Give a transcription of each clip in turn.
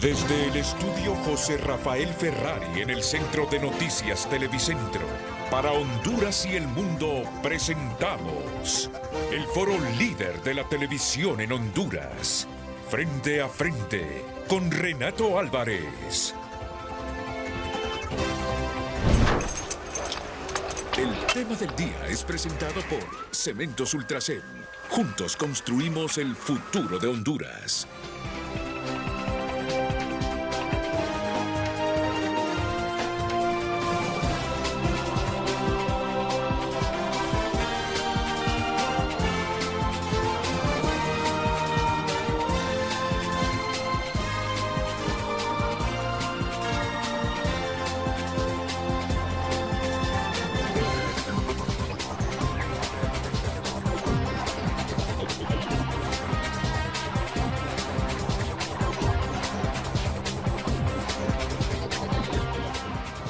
Desde el estudio José Rafael Ferrari en el Centro de Noticias Televicentro, para Honduras y el mundo presentamos el foro líder de la televisión en Honduras. Frente a frente con Renato Álvarez. El tema del día es presentado por Cementos Ultracel. Juntos construimos el futuro de Honduras.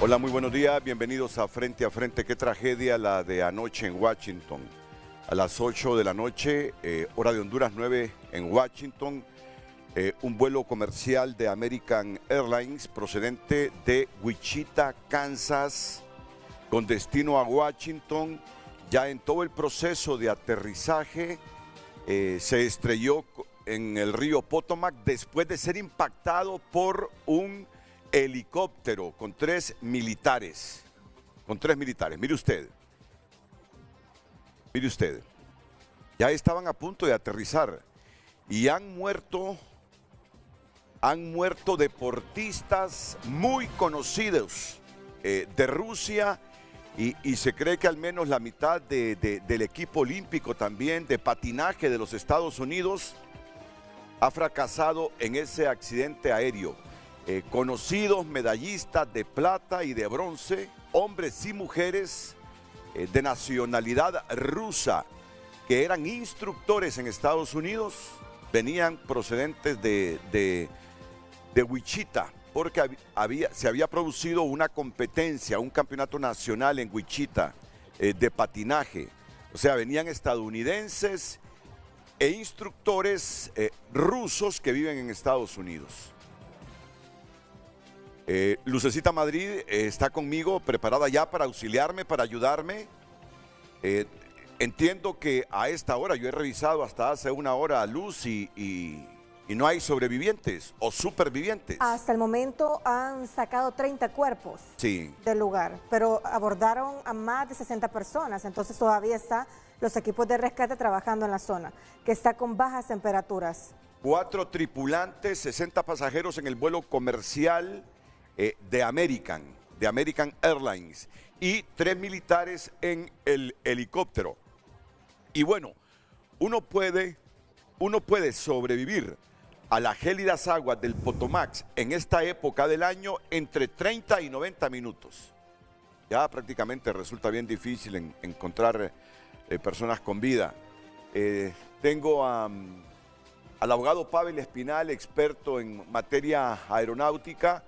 Hola, muy buenos días, bienvenidos a Frente. Qué tragedia la de anoche en Washington. A las 8 de la noche, hora de Honduras, 9 en Washington, un vuelo comercial de American Airlines procedente de Wichita, Kansas, con destino a Washington. Ya en todo el proceso de aterrizaje, se estrelló en el río Potomac después de ser impactado por un helicóptero con tres militares. Mire usted, ya estaban a punto de aterrizar y han muerto deportistas muy conocidos de Rusia y se cree que al menos la mitad del equipo olímpico también de patinaje de los Estados Unidos ha fracasado en ese accidente aéreo. Conocidos medallistas de plata y de bronce, hombres y mujeres de nacionalidad rusa, que eran instructores en Estados Unidos, venían procedentes de Wichita, porque se había producido una competencia, un campeonato nacional en Wichita de patinaje. O sea, venían estadounidenses e instructores rusos que viven en Estados Unidos. Lucecita Madrid está conmigo, preparada ya para auxiliarme, para ayudarme. Entiendo que a esta hora, yo he revisado hasta hace una hora a Luz y no hay sobrevivientes o supervivientes. Hasta el momento han sacado 30 cuerpos del lugar, pero abordaron a más de 60 personas, entonces todavía están los equipos de rescate trabajando en la zona, que está con bajas temperaturas. 4 tripulantes, 60 pasajeros en el vuelo comercial de American Airlines y 3 militares en el helicóptero. Y bueno, uno puede sobrevivir a las gélidas aguas del Potomac en esta época del año entre 30 y 90 minutos. Ya prácticamente resulta bien difícil encontrar personas con vida. Tengo al abogado Pavel Espinal, experto en materia aeronáutica,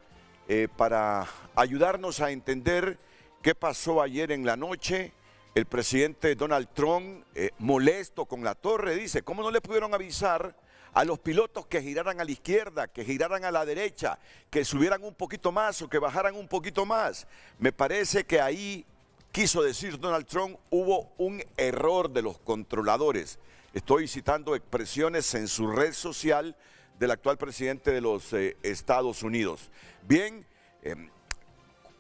para ayudarnos a entender qué pasó ayer en la noche. El presidente Donald Trump, molesto con la torre, dice, ¿cómo no le pudieron avisar a los pilotos que giraran a la izquierda, que giraran a la derecha, que subieran un poquito más o que bajaran un poquito más? Me parece que ahí, quiso decir Donald Trump, hubo un error de los controladores. Estoy citando expresiones en su red social del actual presidente de los Estados Unidos. Bien,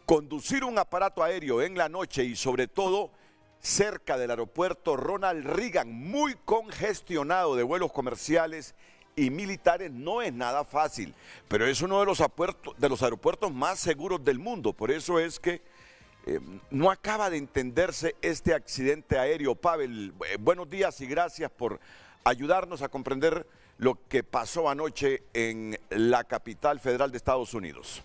conducir un aparato aéreo en la noche y sobre todo cerca del aeropuerto Ronald Reagan, muy congestionado de vuelos comerciales y militares, no es nada fácil, pero es uno de los aeropuertos más seguros del mundo. Por eso es que no acaba de entenderse este accidente aéreo. Pavel, buenos días y gracias por ayudarnos a comprender lo que pasó anoche en la capital federal de Estados Unidos.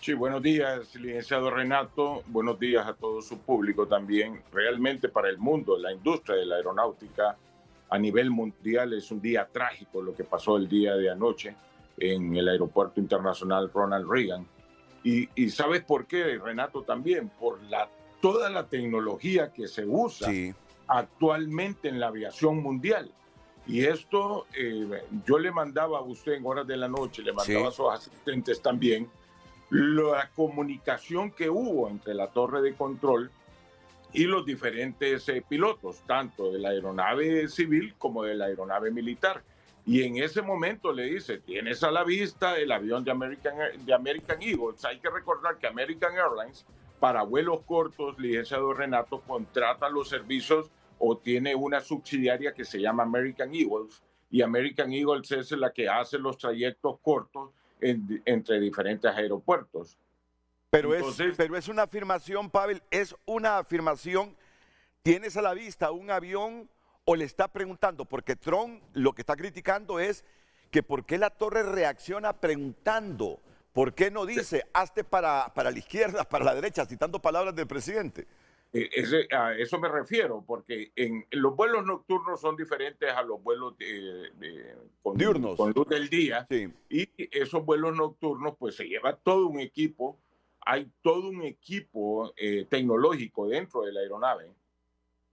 Sí, buenos días, licenciado Renato. Buenos días a todo su público también. Realmente para el mundo, la industria de la aeronáutica a nivel mundial es un día trágico lo que pasó el día de anoche en el aeropuerto internacional Ronald Reagan. Y ¿sabes por qué, Renato? También por toda la tecnología que se usa actualmente en la aviación mundial. Y esto yo le mandaba a usted en horas de la noche, le mandaba a sus asistentes también, la comunicación que hubo entre la torre de control y los diferentes pilotos, tanto de la aeronave civil como de la aeronave militar. Y en ese momento le dice, tienes a la vista el avión de American Eagles. Hay que recordar que American Airlines, para vuelos cortos, licenciado Renato, contrata los servicios o tiene una subsidiaria que se llama American Eagles. Y American Eagles es la que hace los trayectos cortos entre diferentes aeropuertos. Pero es una afirmación, Pavel, es una afirmación. ¿Tienes a la vista un avión o le está preguntando? Porque Trump lo que está criticando es que por qué la torre reacciona preguntando. ¿Por qué no dice, hazte para la izquierda, para la derecha, citando palabras del presidente? A eso me refiero, porque los vuelos nocturnos son diferentes a los vuelos diurnos, con luz del día. Sí. Y esos vuelos nocturnos, pues se lleva todo un equipo. Hay todo un equipo tecnológico dentro de la aeronave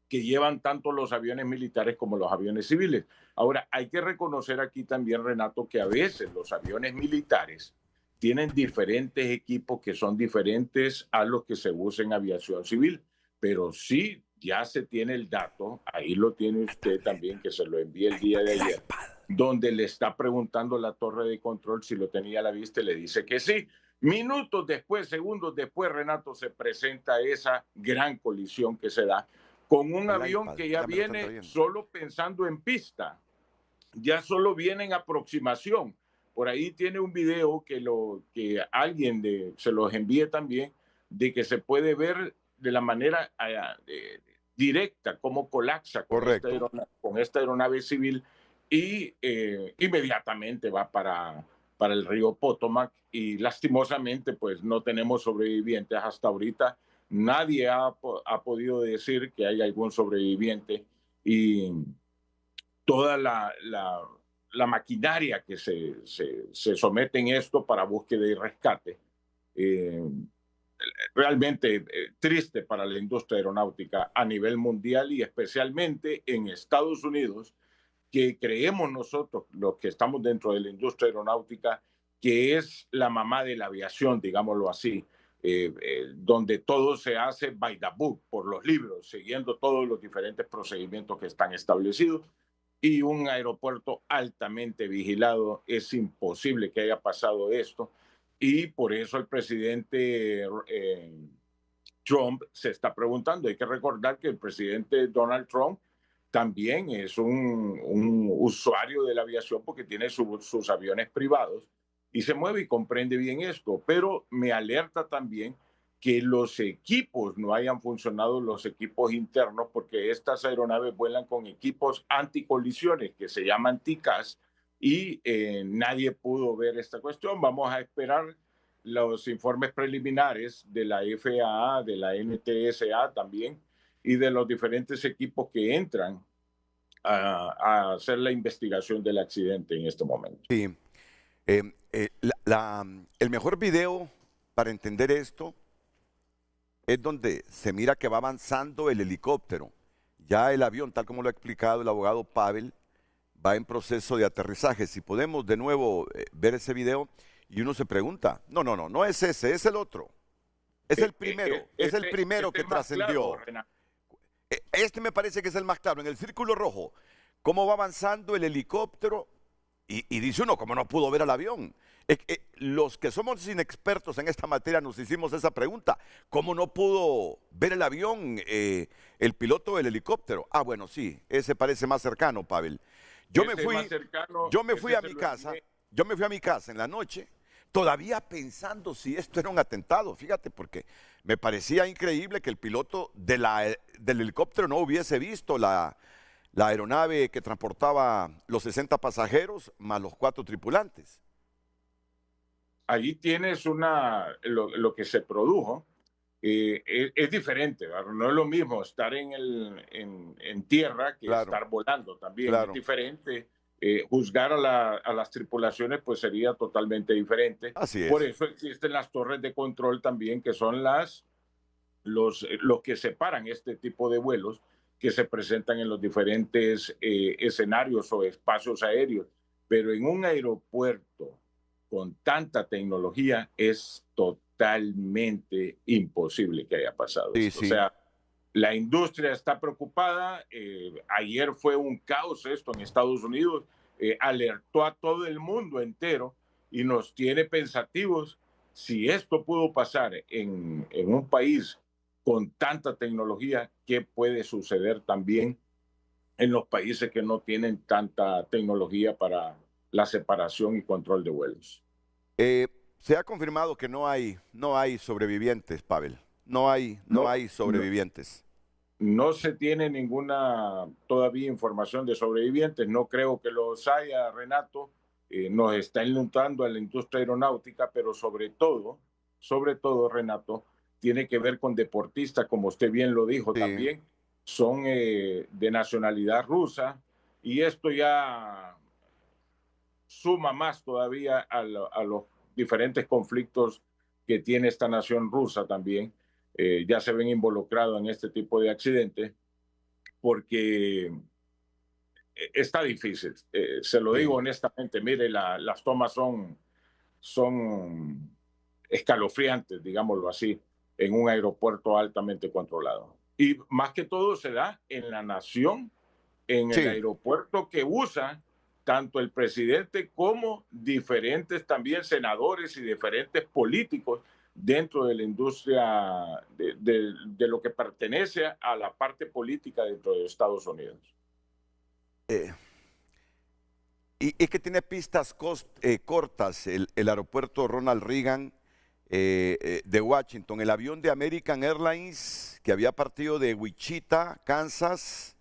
que llevan tanto los aviones militares como los aviones civiles. Ahora, hay que reconocer aquí también, Renato, que a veces los aviones militares tienen diferentes equipos que son diferentes a los que se usan en aviación civil. Pero sí, ya se tiene el dato, ahí lo tiene usted también, que se lo envié el día de ayer, donde le está preguntando la torre de control si lo tenía a la vista y le dice que sí. Minutos después, segundos después, Renato, se presenta esa gran colisión que se da con un avión que ya viene solo pensando en pista, ya solo viene en aproximación. Por ahí tiene un video que alguien se los envíe también, de que se puede ver de la manera directa cómo colapsa con esta aeronave civil y inmediatamente va para el río Potomac y lastimosamente pues no tenemos sobrevivientes hasta ahorita. Nadie ha podido decir que hay algún sobreviviente y toda la maquinaria que se somete en esto para búsqueda y rescate realmente triste para la industria aeronáutica a nivel mundial y especialmente en Estados Unidos, que creemos nosotros, los que estamos dentro de la industria aeronáutica, que es la mamá de la aviación, digámoslo así, donde todo se hace by the book, por los libros, siguiendo todos los diferentes procedimientos que están establecidos, y un aeropuerto altamente vigilado. Es imposible que haya pasado esto. Y por eso el presidente Trump se está preguntando. Hay que recordar que el presidente Donald Trump también es un usuario de la aviación porque tiene sus aviones privados y se mueve y comprende bien esto. Pero me alerta también que los equipos no hayan funcionado, los equipos internos, porque estas aeronaves vuelan con equipos anticolisiones que se llaman TCAS, y nadie pudo ver esta cuestión. Vamos a esperar los informes preliminares de la FAA, de la NTSA también, y de los diferentes equipos que entran a hacer la investigación del accidente en este momento. Sí. El mejor video para entender esto es donde se mira que va avanzando el helicóptero. Ya el avión, tal como lo ha explicado el abogado Pavel, va en proceso de aterrizaje. Si podemos de nuevo ver ese video y uno se pregunta, no es ese, es el otro. Es el primero, es el primero que trascendió. Este me parece que es el más claro, en el círculo rojo. Cómo va avanzando el helicóptero y dice uno, ¿cómo no pudo ver al avión? Los que somos inexpertos en esta materia nos hicimos esa pregunta. ¿Cómo no pudo ver el avión el piloto del helicóptero? Ah, bueno, sí, ese parece más cercano, Pavel. Yo me fui a mi casa en la noche, todavía pensando si esto era un atentado, fíjate, porque me parecía increíble que el piloto del helicóptero no hubiese visto la aeronave que transportaba los 60 pasajeros más los 4 tripulantes. Allí tienes lo que se produjo. Es diferente, ¿verdad? No es lo mismo estar en tierra que estar volando también. Es diferente. Juzgar a las tripulaciones pues sería totalmente diferente. Así es. Por eso existen las torres de control también, que son los que separan este tipo de vuelos, que se presentan en los diferentes escenarios o espacios aéreos, pero en un aeropuerto con tanta tecnología es totalmente imposible que haya pasado esto. Sí. O sea, la industria está preocupada. Ayer fue un caos esto en Estados Unidos. Alertó a todo el mundo entero y nos tiene pensativos. Si esto pudo pasar en un país con tanta tecnología, ¿qué puede suceder también en los países que no tienen tanta tecnología para la separación y control de vuelos? Se ha confirmado que no hay sobrevivientes, Pavel. No hay sobrevivientes. No se tiene ninguna todavía información de sobrevivientes. No creo que los haya, Renato. Nos está inundando a la industria aeronáutica, pero sobre todo, Renato, tiene que ver con deportistas, como usted bien lo dijo también, son de nacionalidad rusa, y esto ya suma más todavía a los diferentes conflictos que tiene esta nación rusa también. Ya se ven involucrados en este tipo de accidentes, porque está difícil. Se lo digo honestamente, mire, las tomas son escalofriantes, digámoslo así, en un aeropuerto altamente controlado. Y más que todo se da en la nación, en el aeropuerto que usa tanto el presidente como diferentes también senadores y diferentes políticos dentro de la industria de lo que pertenece a la parte política dentro de Estados Unidos. Y que tiene pistas cortas el aeropuerto Ronald Reagan de Washington. El avión de American Airlines que había partido de Wichita, Kansas,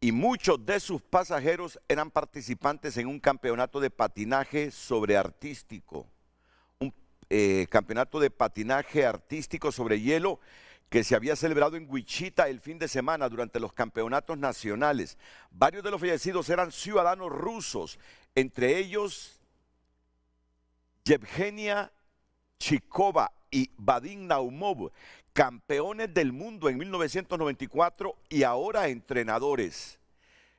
y muchos de sus pasajeros eran participantes en un campeonato de patinaje sobre artístico. Un campeonato de patinaje artístico sobre hielo que se había celebrado en Wichita el fin de semana durante los campeonatos nacionales. Varios de los fallecidos eran ciudadanos rusos, entre ellos Yevgenia Chikova y Vadim Naumov, campeones del mundo en 1994 y ahora entrenadores.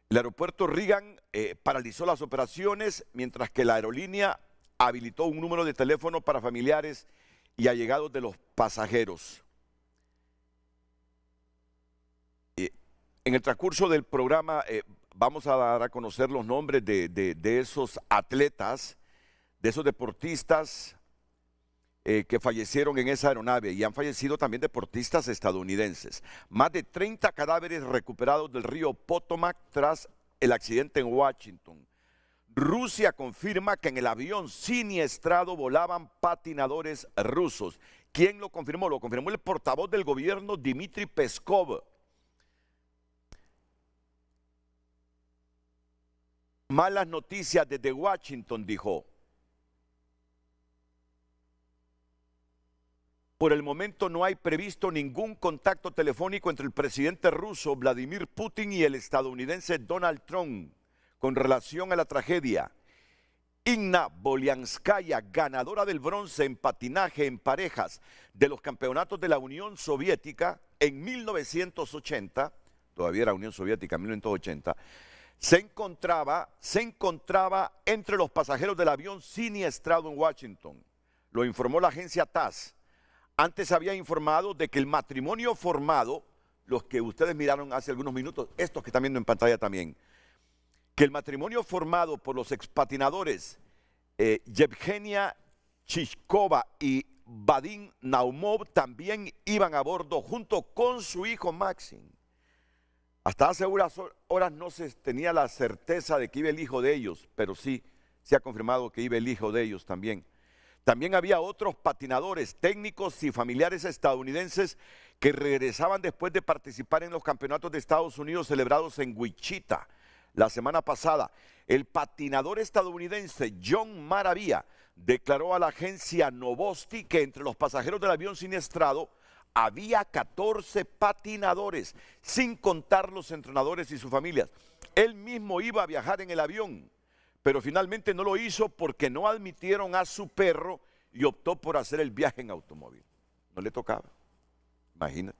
El aeropuerto Reagan paralizó las operaciones, mientras que la aerolínea habilitó un número de teléfono para familiares y allegados de los pasajeros. En el transcurso del programa vamos a dar a conocer los nombres de esos atletas, de esos deportistas que fallecieron en esa aeronave, y han fallecido también deportistas estadounidenses. Más de 30 cadáveres recuperados del río Potomac tras el accidente en Washington. Rusia confirma que en el avión siniestrado volaban patinadores rusos. ¿Quién lo confirmó? Lo confirmó el portavoz del gobierno, Dmitry Peskov. Malas noticias desde Washington, dijo. Por el momento no hay previsto ningún contacto telefónico entre el presidente ruso Vladimir Putin y el estadounidense Donald Trump con relación a la tragedia. Inna Polianskaya, ganadora del bronce en patinaje en parejas de los campeonatos de la Unión Soviética en 1980, todavía era Unión Soviética, 1980, se encontraba entre los pasajeros del avión siniestrado en Washington. Lo informó la agencia TASS. Antes había informado de que el matrimonio formado, los que ustedes miraron hace algunos minutos, estos que están viendo en pantalla también, que el matrimonio formado por los expatinadores Yevgenia Chikova y Vadim Naumov también iban a bordo junto con su hijo Maxim. Hasta hace unas horas no se tenía la certeza de que iba el hijo de ellos, pero sí se ha confirmado que iba el hijo de ellos también. También había otros patinadores, técnicos y familiares estadounidenses que regresaban después de participar en los campeonatos de Estados Unidos celebrados en Wichita la semana pasada. El patinador estadounidense John Maravilla declaró a la agencia Novosti que entre los pasajeros del avión siniestrado había 14 patinadores, sin contar los entrenadores y sus familias. Él mismo iba a viajar en el avión, pero finalmente no lo hizo porque no admitieron a su perro y optó por hacer el viaje en automóvil. No le tocaba, imagínate.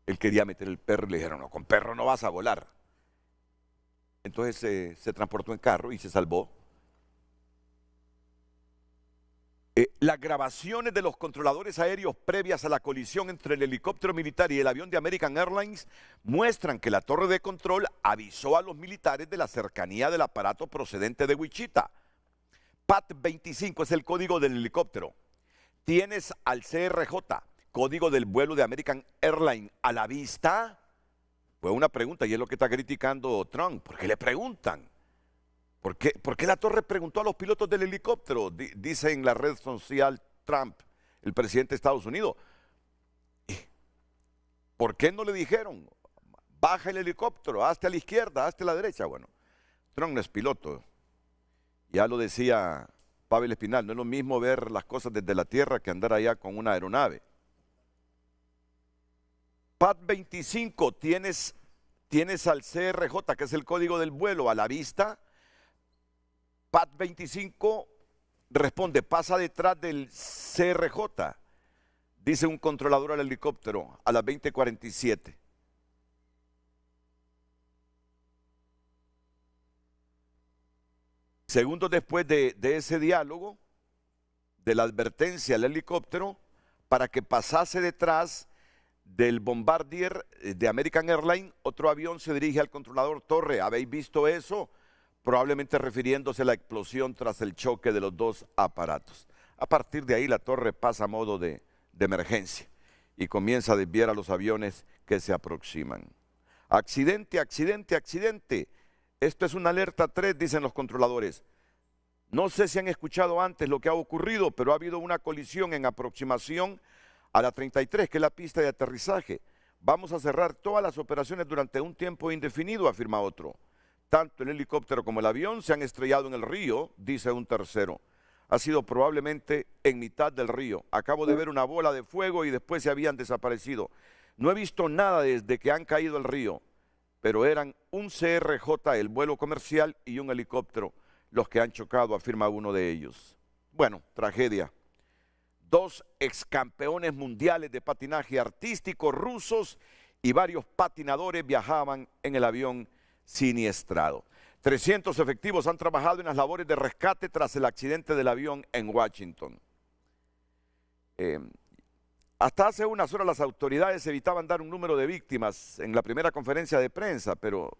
Él quería meter el perro y le dijeron, no, con perro no vas a volar. Entonces se transportó en carro y se salvó. Las grabaciones de los controladores aéreos previas a la colisión entre el helicóptero militar y el avión de American Airlines muestran que la torre de control avisó a los militares de la cercanía del aparato procedente de Wichita. PAT-25 es el código del helicóptero. Tienes al CRJ, código del vuelo de American Airlines, a la vista. Fue una pregunta y es lo que está criticando Trump. ¿Por qué le preguntan? ¿Por qué la torre preguntó a los pilotos del helicóptero? Dice en la red social Trump, el presidente de Estados Unidos. ¿Por qué no le dijeron? Baja el helicóptero, hazte a la izquierda, hazte a la derecha. Bueno, Trump no es piloto. Ya lo decía Pavel Espinal, no es lo mismo ver las cosas desde la tierra que andar allá con una aeronave. PAT-25, tienes al CRJ, que es el código del vuelo, a la vista. PAT-25 responde, pasa detrás del CRJ, dice un controlador al helicóptero a las 20:47. Segundos después de ese diálogo, de la advertencia al helicóptero, para que pasase detrás del Bombardier de American Airlines, otro avión se dirige al controlador Torre. ¿Habéis visto eso? Probablemente refiriéndose a la explosión tras el choque de los dos aparatos. A partir de ahí la torre pasa a modo de emergencia y comienza a desviar a los aviones que se aproximan. Accidente, accidente, accidente. Esto es una alerta 3, dicen los controladores. No sé si han escuchado antes lo que ha ocurrido, pero ha habido una colisión en aproximación a la 33, que es la pista de aterrizaje. Vamos a cerrar todas las operaciones durante un tiempo indefinido, afirma otro. Tanto el helicóptero como el avión se han estrellado en el río, dice un tercero. Ha sido probablemente en mitad del río. Acabo de ver una bola de fuego y después se habían desaparecido. No he visto nada desde que han caído al río, pero eran un CRJ, el vuelo comercial, y un helicóptero los que han chocado, afirma uno de ellos. Bueno, tragedia. 2 excampeones mundiales de patinaje artístico rusos y varios patinadores viajaban en el avión siniestrado. 300 efectivos han trabajado en las labores de rescate tras el accidente del avión en Washington. Hasta hace unas horas las autoridades evitaban dar un número de víctimas en la primera conferencia de prensa, pero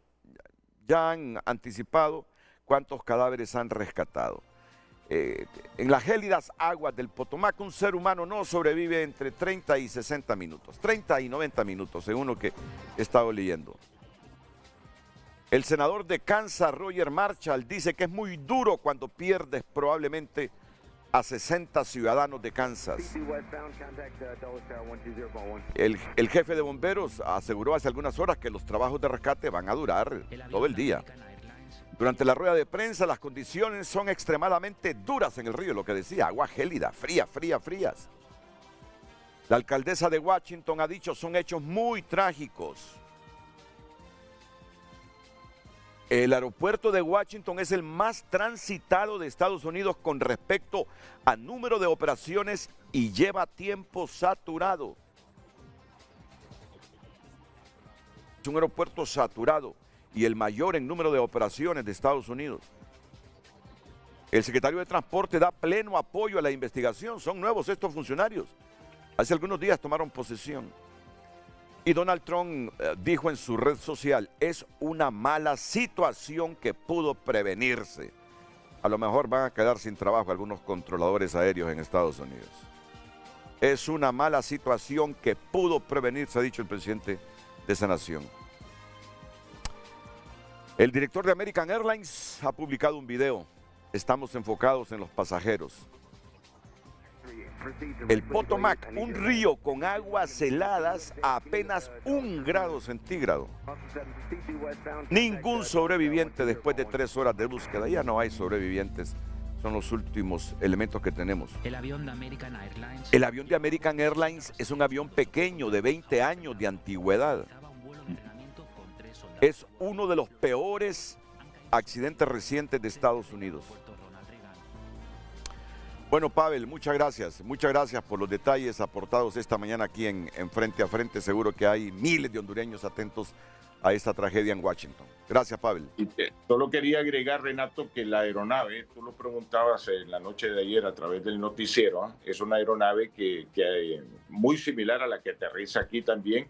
ya han anticipado cuántos cadáveres han rescatado. En las gélidas aguas del Potomac, un ser humano no sobrevive entre 30 y 60 minutos, 30 y 90 minutos, según lo que he estado leyendo. El senador de Kansas, Roger Marshall, dice que es muy duro cuando pierdes probablemente a 60 ciudadanos de Kansas. El jefe de bomberos aseguró hace algunas horas que los trabajos de rescate van a durar todo el día. Durante la rueda de prensa, las condiciones son extremadamente duras en el río, lo que decía, agua gélida, frías. La alcaldesa de Washington ha dicho, son hechos muy trágicos. El aeropuerto de Washington es el más transitado de Estados Unidos con respecto a número de operaciones y lleva tiempo saturado. Es un aeropuerto saturado y el mayor en número de operaciones de Estados Unidos. El secretario de Transporte da pleno apoyo a la investigación. Son nuevos estos funcionarios. Hace algunos días tomaron posesión. Y Donald Trump dijo en su red social, es una mala situación que pudo prevenirse. A lo mejor van a quedar sin trabajo algunos controladores aéreos en Estados Unidos. Es una mala situación que pudo prevenirse, ha dicho el presidente de esa nación. El director de American Airlines ha publicado un video. Estamos enfocados en los pasajeros. El Potomac, un río con aguas heladas a apenas 1 grado centígrado. Ningún sobreviviente después de 3 horas de búsqueda. Ya no hay sobrevivientes. Son los últimos elementos que tenemos. El avión de American Airlines es un avión pequeño de 20 años de antigüedad. Es uno de los peores accidentes recientes de Estados Unidos. Bueno, Pavel, muchas gracias por los detalles aportados esta mañana aquí en Frente a Frente. Seguro que hay miles de hondureños atentos a esta tragedia en Washington. Gracias, Pavel. Solo quería agregar, Renato, que la aeronave, tú lo preguntabas en la noche de ayer a través del noticiero, es una aeronave que muy similar a la que aterriza aquí también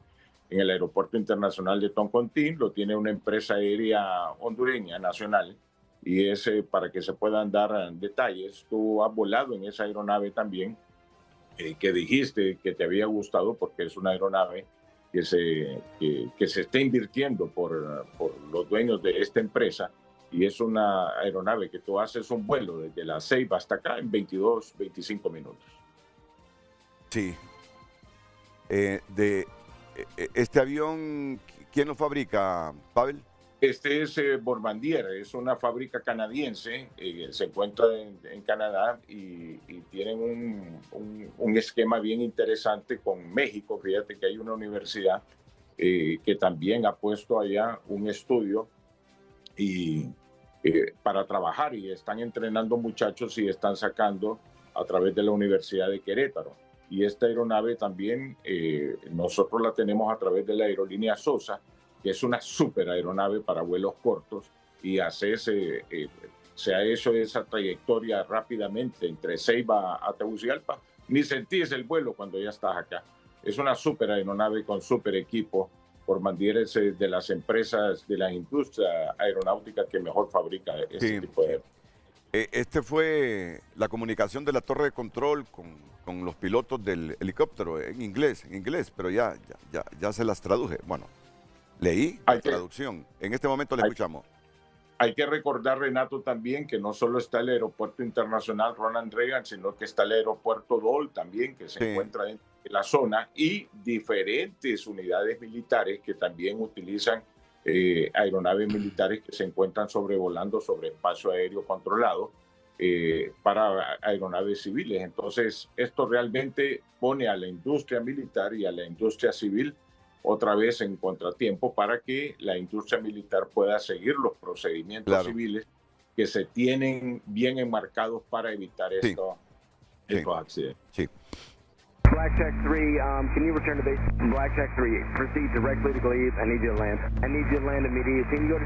en el Aeropuerto Internacional de Toncontín. Lo tiene una empresa aérea hondureña nacional. Y es para que se puedan dar detalles. Tú has volado en esa aeronave también, que dijiste que te había gustado porque es una aeronave que se está invirtiendo por los dueños de esta empresa, y es una aeronave que tú haces un vuelo desde La Ceiba hasta acá en 22, 25 minutos. Sí. Este avión, ¿quién lo fabrica, Pavel? Este es Bombardier, es una fábrica canadiense, se encuentra en Canadá y tienen un esquema bien interesante con México. Fíjate que hay una universidad que también ha puesto allá un estudio para trabajar, y están entrenando muchachos y están sacando a través de la Universidad de Querétaro. Y esta aeronave también nosotros la tenemos a través de la aerolínea Sosa, que es una super aeronave para vuelos cortos, y se ha hecho esa trayectoria rápidamente entre Ceiba a Tegucigalpa. Ni sentís el vuelo cuando ya estás acá. Es una super aeronave con super equipo. Bombardier es de las empresas de la industria aeronáutica que mejor fabrica este tipo de... Este fue la comunicación de la torre de control con los pilotos del helicóptero en inglés, pero ya se las traduje. Bueno, leí la traducción. En este momento le escuchamos. Hay que recordar, Renato, también que no solo está el Aeropuerto Internacional Ronald Reagan, sino que está el Aeropuerto Dole también, que se encuentra en la zona, y diferentes unidades militares que también utilizan aeronaves militares que se encuentran sobrevolando sobre espacio aéreo controlado para aeronaves civiles. Entonces, esto realmente pone a la industria militar y a la industria civil otra vez en contratiempo para que la industria militar pueda seguir los procedimientos civiles que se tienen bien enmarcados para evitar estos accidentes. Sí. Blackjack 3, can you return to base? Blackjack 3, proceed directly to Glebe. I need you to land. I need you to land immediately. Can you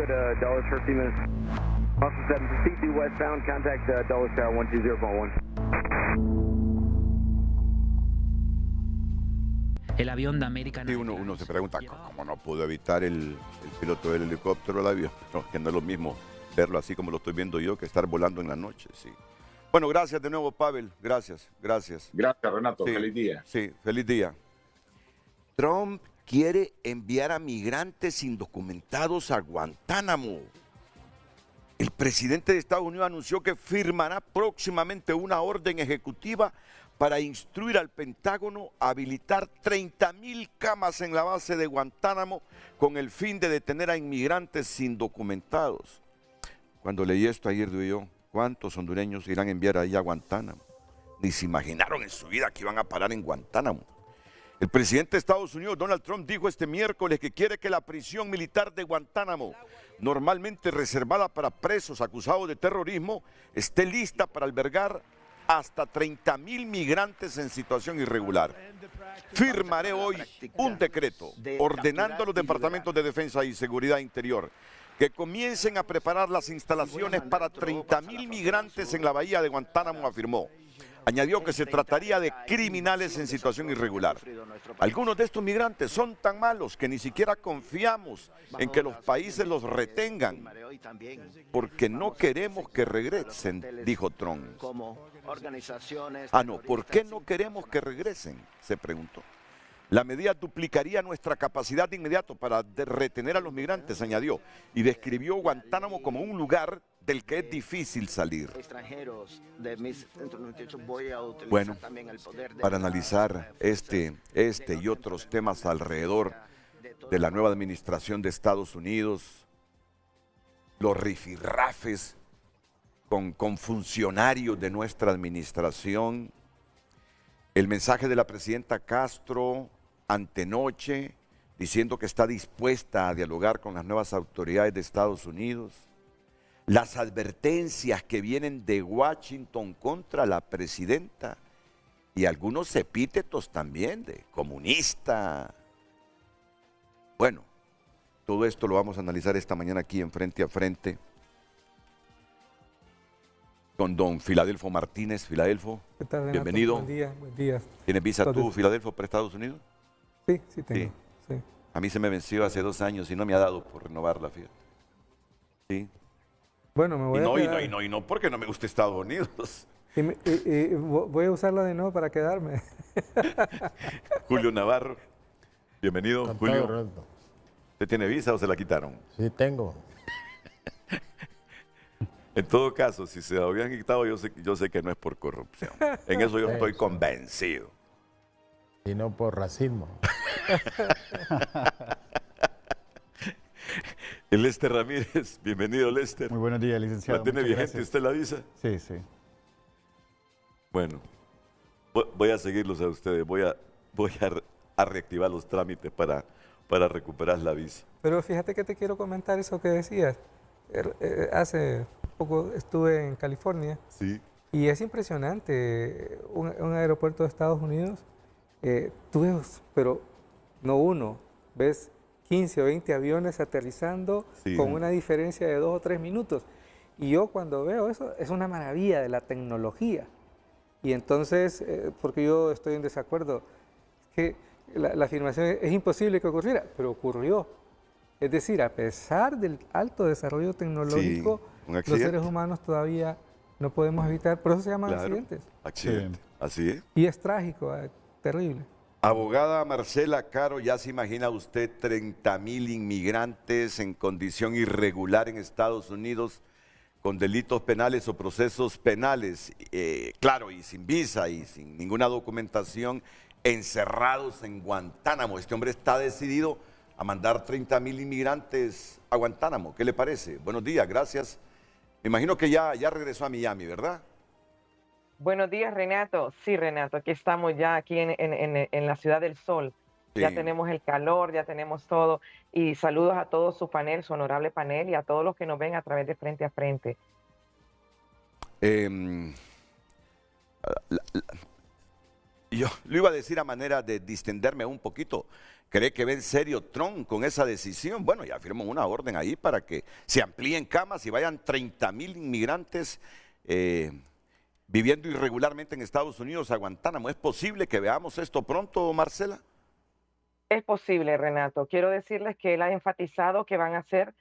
go to Dulles for a few minutes? Austin 7, proceed to westbound. Contact Dulles Tower 120.1. El avión de American Airlines. Sí, uno se pregunta cómo no pudo evitar el piloto del helicóptero el avión. No, que no es lo mismo verlo así como lo estoy viendo yo que estar volando en la noche, sí. Bueno, gracias de nuevo, Pavel. Gracias. Gracias, Renato. Sí, feliz día. Sí, feliz día. Trump quiere enviar a migrantes indocumentados a Guantánamo. El presidente de Estados Unidos anunció que firmará próximamente una orden ejecutiva para instruir al Pentágono a habilitar 30,000 camas en la base de Guantánamo con el fin de detener a inmigrantes indocumentados. Cuando leí esto ayer, digo yo, ¿cuántos hondureños irán a enviar ahí a Guantánamo? Ni se imaginaron en su vida que iban a parar en Guantánamo. El presidente de Estados Unidos, Donald Trump, dijo este miércoles que quiere que la prisión militar de Guantánamo, normalmente reservada para presos acusados de terrorismo, esté lista para albergar hasta 30,000 migrantes en situación irregular. Firmaré hoy un decreto ordenando a los departamentos de Defensa y Seguridad Interior que comiencen a preparar las instalaciones para 30,000 migrantes en la bahía de Guantánamo, afirmó. Añadió que se trataría de criminales en situación irregular. Algunos de estos migrantes son tan malos que ni siquiera confiamos en que los países los retengan, porque no queremos que regresen, dijo Trump. ¿Por qué no queremos que regresen?, se preguntó. La medida duplicaría nuestra capacidad de inmediato para retener a los migrantes, añadió, y describió Guantánamo como un lugar del que es difícil salir. Bueno, para analizar este y otros temas alrededor de la nueva administración de Estados Unidos, los rifirrafes con funcionarios de nuestra administración, el mensaje de la presidenta Castro antenoche diciendo que está dispuesta a dialogar con las nuevas autoridades de Estados Unidos, las advertencias que vienen de Washington contra la presidenta y algunos epítetos también de comunista. Bueno, todo esto lo vamos a analizar esta mañana aquí en Frente a Frente con don Filadelfo Martínez. Filadelfo, ¿qué tal, Renato? bienvenido. Buen día, buen día. ¿Tienes visa tú, Filadelfo, para Estados Unidos? Sí, sí tengo. Sí. A mí se me venció hace 2 años y no me ha dado por renovarla, fíjate. Sí. Bueno, me voy a quedar. Y no porque no me gusta Estados Unidos. Y voy a usarla de nuevo para quedarme. Julio Navarro, bienvenido. Encantado, Julio, ¿usted tiene visa o se la quitaron? Sí, tengo. En todo caso, si se la habían quitado, yo sé que no es por corrupción. En eso yo estoy convencido. Y no por racismo. Lester Ramírez, bienvenido, Lester. Muy buenos días, licenciado. ¿La tiene vigente usted la visa? Sí, sí. Bueno, voy a seguirlos a ustedes. Voy a reactivar los trámites para recuperar la visa. Pero fíjate que te quiero comentar eso que decías. Hace poco estuve en California. Sí. Y es impresionante. Un aeropuerto de Estados Unidos, tú ves, pero no uno, ves 15 o 20 aviones aterrizando con una diferencia de 2 o 3 minutos. Y yo cuando veo eso, es una maravilla de la tecnología. Y entonces, porque yo estoy en desacuerdo, que la afirmación es imposible que ocurriera, pero ocurrió. Es decir, a pesar del alto desarrollo tecnológico, los seres humanos todavía no podemos evitar, por eso se llaman accidentes. Accidente, así es. Y es trágico, terrible. Abogada Marcela Caro, ¿ya se imagina usted 30,000 inmigrantes en condición irregular en Estados Unidos con delitos penales o procesos penales, claro, y sin visa y sin ninguna documentación, encerrados en Guantánamo? Este hombre está decidido a mandar 30,000 inmigrantes a Guantánamo. ¿Qué le parece? Buenos días, gracias. Me imagino que ya regresó a Miami, ¿verdad? Buenos días, Renato. Sí, Renato, aquí estamos ya aquí en la Ciudad del Sol. Sí. Ya tenemos el calor, ya tenemos todo. Y saludos a todo su panel, su honorable panel, y a todos los que nos ven a través de Frente a Frente. Yo lo iba a decir a manera de distenderme un poquito. ¿Cree que ve en serio Trump con esa decisión? Bueno, ya firmó una orden ahí para que se amplíen camas y vayan 30,000 inmigrantes viviendo irregularmente en Estados Unidos a Guantánamo. ¿Es posible que veamos esto pronto, Marcela? Es posible, Renato. Quiero decirles que él ha enfatizado que van a ser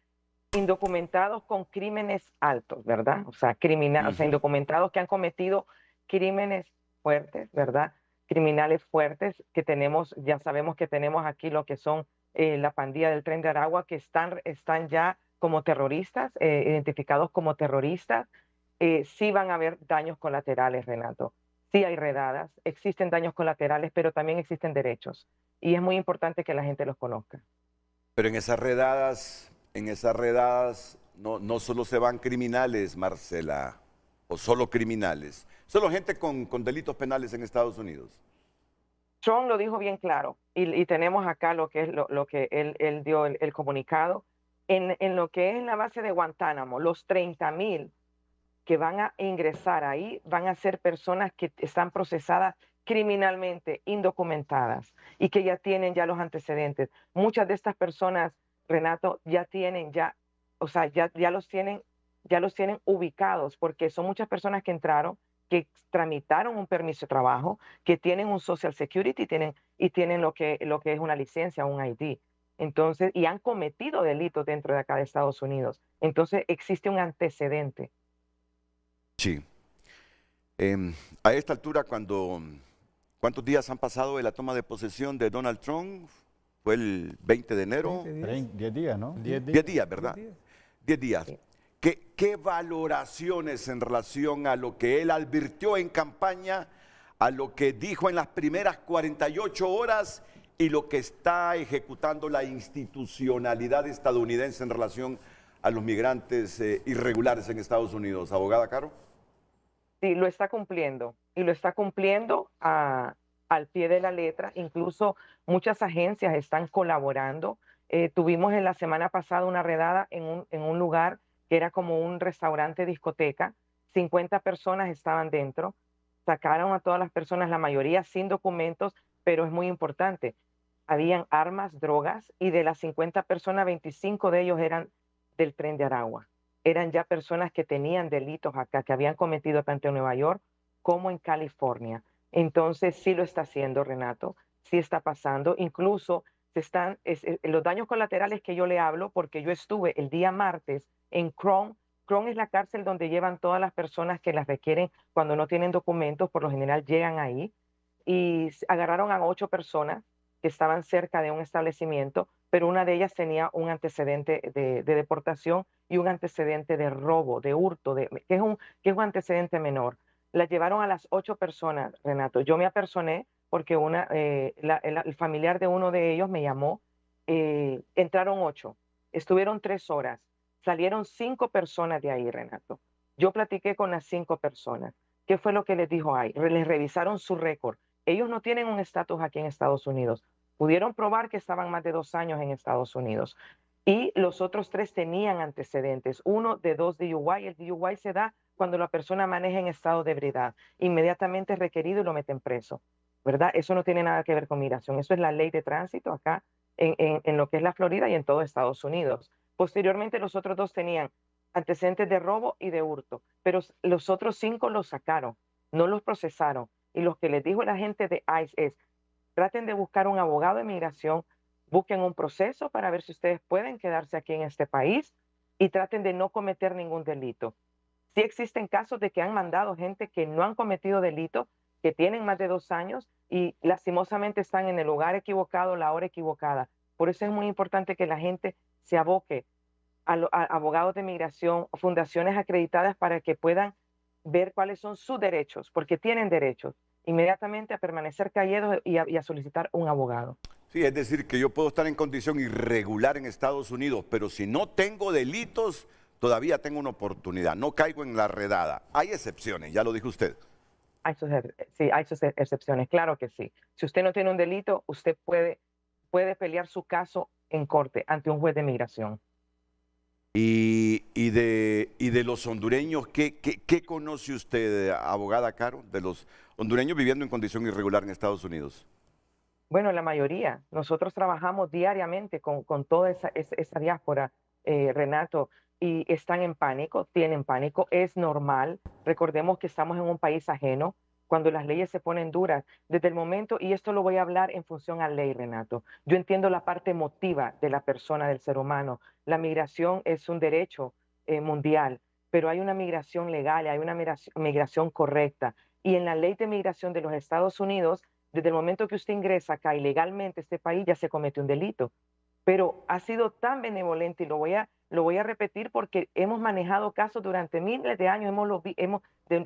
indocumentados con crímenes altos, ¿verdad? O sea, o sea, indocumentados que han cometido crímenes fuertes, ¿verdad? Criminales fuertes que tenemos, ya sabemos que tenemos aquí lo que son la pandilla del Tren de Aragua, que están ya como terroristas, identificados como terroristas. Sí van a haber daños colaterales, Renato. Sí hay redadas, existen daños colaterales, pero también existen derechos. Y es muy importante que la gente los conozca. Pero en esas redadas no solo se van criminales, Marcela, o solo criminales. Solo gente con delitos penales en Estados Unidos. Trump lo dijo bien claro, y tenemos acá lo que es lo que él dio el comunicado. En lo que es la base de Guantánamo, los 30,000 que van a ingresar ahí van a ser personas que están procesadas criminalmente, indocumentadas, y que ya tienen ya los antecedentes. Muchas de estas personas, Renato, ya los tienen ubicados, porque son muchas personas que entraron, que tramitaron un permiso de trabajo, que tienen un Social Security y tienen lo que es una licencia, un ID. Entonces, y han cometido delitos dentro de acá de Estados Unidos. Entonces, existe un antecedente. Sí. A esta altura, ¿cuántos días han pasado de la toma de posesión de Donald Trump? Fue el 20 de enero. 10 días, ¿no? 10 días, ¿verdad? 10 días. Sí. ¿Qué valoraciones en relación a lo que él advirtió en campaña, a lo que dijo en las primeras 48 horas y lo que está ejecutando la institucionalidad estadounidense en relación a los migrantes irregulares en Estados Unidos? Abogada Caro. Sí, lo está cumpliendo, y lo está cumpliendo al pie de la letra. Incluso muchas agencias están colaborando. Tuvimos en la semana pasada una redada en un lugar que era como un restaurante discoteca. 50 personas estaban dentro. Sacaron a todas las personas, la mayoría sin documentos, pero es muy importante. Habían armas, drogas, y de las 50 personas, 25 de ellos eran del Tren de Aragua. Eran ya personas que tenían delitos acá, que habían cometido tanto en Nueva York como en California. Entonces sí lo está haciendo, Renato, sí está pasando. Incluso los daños colaterales que yo le hablo, porque yo estuve el día martes en Chrome. Chrome es la cárcel donde llevan todas las personas que las requieren cuando no tienen documentos, por lo general llegan ahí, y agarraron a 8 personas que estaban cerca de un establecimiento, pero una de ellas tenía un antecedente de deportación y un antecedente de robo, de hurto, que es un antecedente menor. Las llevaron a las 8 personas, Renato. Yo me apersoné porque el familiar de uno de ellos me llamó. Entraron 8, estuvieron 3 horas, salieron 5 personas de ahí, Renato. Yo platiqué con las 5 personas. ¿Qué fue lo que les dijo ahí? Les revisaron su récord. Ellos no tienen un estatus aquí en Estados Unidos. Pudieron probar que estaban más de 2 años en Estados Unidos. Y los otros 3 tenían antecedentes. Uno de 2 DUI. El DUI se da cuando la persona maneja en estado de ebriedad. Inmediatamente es requerido y lo meten preso, ¿verdad? Eso no tiene nada que ver con migración. Eso es la ley de tránsito acá en lo que es la Florida y en todo Estados Unidos. Posteriormente, los otros 2 tenían antecedentes de robo y de hurto, pero los otros 5 los sacaron, no los procesaron. Y lo que les dijo la gente de ICE es, traten de buscar un abogado de migración, busquen un proceso para ver si ustedes pueden quedarse aquí en este país y traten de no cometer ningún delito. Sí existen casos de que han mandado gente que no han cometido delito, que tienen más de 2 años y lastimosamente están en el lugar equivocado, la hora equivocada. Por eso es muy importante que la gente se aboque a abogados de migración, fundaciones acreditadas para que puedan ver cuáles son sus derechos, porque tienen derechos inmediatamente a permanecer callados y a solicitar un abogado. Sí, es decir, que yo puedo estar en condición irregular en Estados Unidos, pero si no tengo delitos, todavía tengo una oportunidad, no caigo en la redada. Hay excepciones, ya lo dijo usted. Sí, hay sus excepciones, claro que sí. Si usted no tiene un delito, usted puede pelear su caso en corte ante un juez de migración. Y de los hondureños, ¿qué conoce usted, abogada Caro, de los hondureños viviendo en condición irregular en Estados Unidos? Bueno, la mayoría. Nosotros trabajamos diariamente con toda esa diáspora, Renato, y están en pánico, tienen pánico, es normal. Recordemos que estamos en un país ajeno, cuando las leyes se ponen duras, desde el momento, y esto lo voy a hablar en función a ley, Renato. Yo entiendo la parte emotiva de la persona, del ser humano. La migración es un derecho mundial, pero hay una migración legal, hay una migración correcta. Y en la ley de migración de los Estados Unidos, desde el momento que usted ingresa acá ilegalmente a este país, ya se comete un delito. Pero ha sido tan benevolente, y lo voy a repetir porque hemos manejado casos durante miles de años,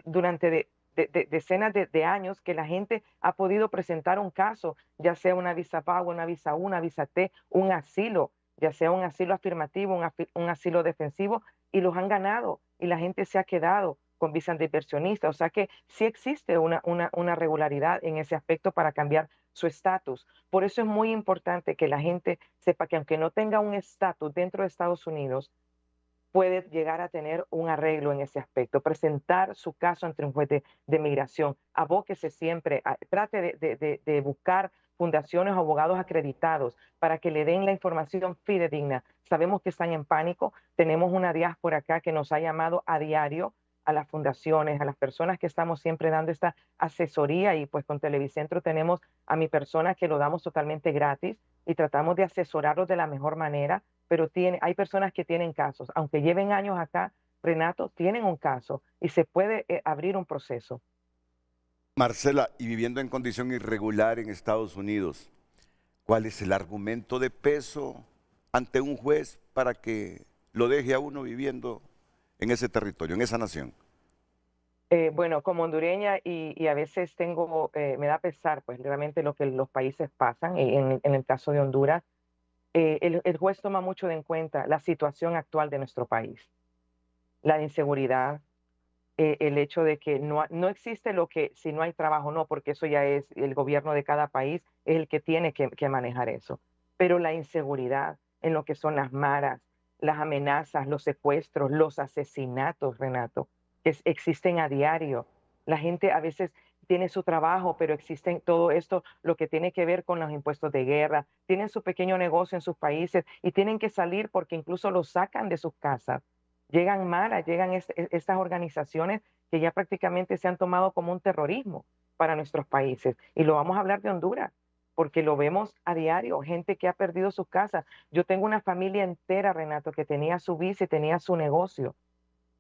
durante decenas de años que la gente ha podido presentar un caso, ya sea una visa pago, una visa U, una visa T, un asilo, ya sea un asilo afirmativo, un asilo defensivo, y los han ganado y la gente se ha quedado con visas de inversionista. O sea que sí existe una regularidad en ese aspecto para cambiar su estatus. Por eso es muy importante que la gente sepa que aunque no tenga un estatus dentro de Estados Unidos, puede llegar a tener un arreglo en ese aspecto, presentar su caso ante un juez de migración, abóquese siempre, trate de buscar fundaciones o abogados acreditados para que le den la información fidedigna. Sabemos que están en pánico, tenemos una diáspora acá que nos ha llamado a diario a las fundaciones, a las personas que estamos siempre dando esta asesoría, y pues con Televicentro tenemos a mi persona que lo damos totalmente gratis y tratamos de asesorarlos de la mejor manera, pero hay personas que tienen casos, aunque lleven años acá, Renato, tienen un caso y se puede abrir un proceso. Marcela, y viviendo en condición irregular en Estados Unidos, ¿cuál es el argumento de peso ante un juez para que lo deje a uno viviendo en ese territorio, en esa nación? Bueno, como hondureña y a veces me da pesar pues realmente lo que los países pasan, en el caso de Honduras, el juez toma mucho en cuenta la situación actual de nuestro país, la inseguridad, el hecho de que no existe lo que si no hay trabajo, no, porque eso ya es el gobierno de cada país, es el que tiene que manejar eso. Pero la inseguridad en lo que son las maras, las amenazas, los secuestros, los asesinatos, Renato, que existen a diario. La gente a veces tiene su trabajo, pero existen todo esto, lo que tiene que ver con los impuestos de guerra, tienen su pequeño negocio en sus países y tienen que salir porque incluso los sacan de sus casas. Llegan maras, llegan estas organizaciones que ya prácticamente se han tomado como un terrorismo para nuestros países. Y lo vamos a hablar de Honduras, porque lo vemos a diario, gente que ha perdido sus casas. Yo tengo una familia entera, Renato, que tenía su vice, tenía su negocio,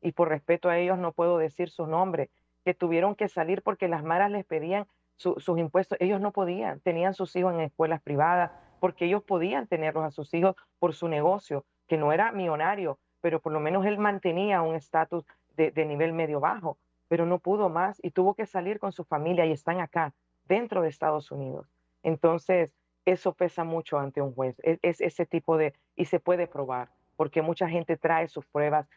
y por respeto a ellos no puedo decir su nombre, que tuvieron que salir porque las maras les pedían sus impuestos. Ellos no podían, tenían sus hijos en escuelas privadas, porque ellos podían tenerlos a sus hijos por su negocio, que no era millonario, pero por lo menos él mantenía un estatus de nivel medio bajo, pero no pudo más y tuvo que salir con su familia y están acá, dentro de Estados Unidos. Entonces, eso pesa mucho ante un juez, es ese tipo de, y se puede probar, porque mucha gente trae sus pruebas,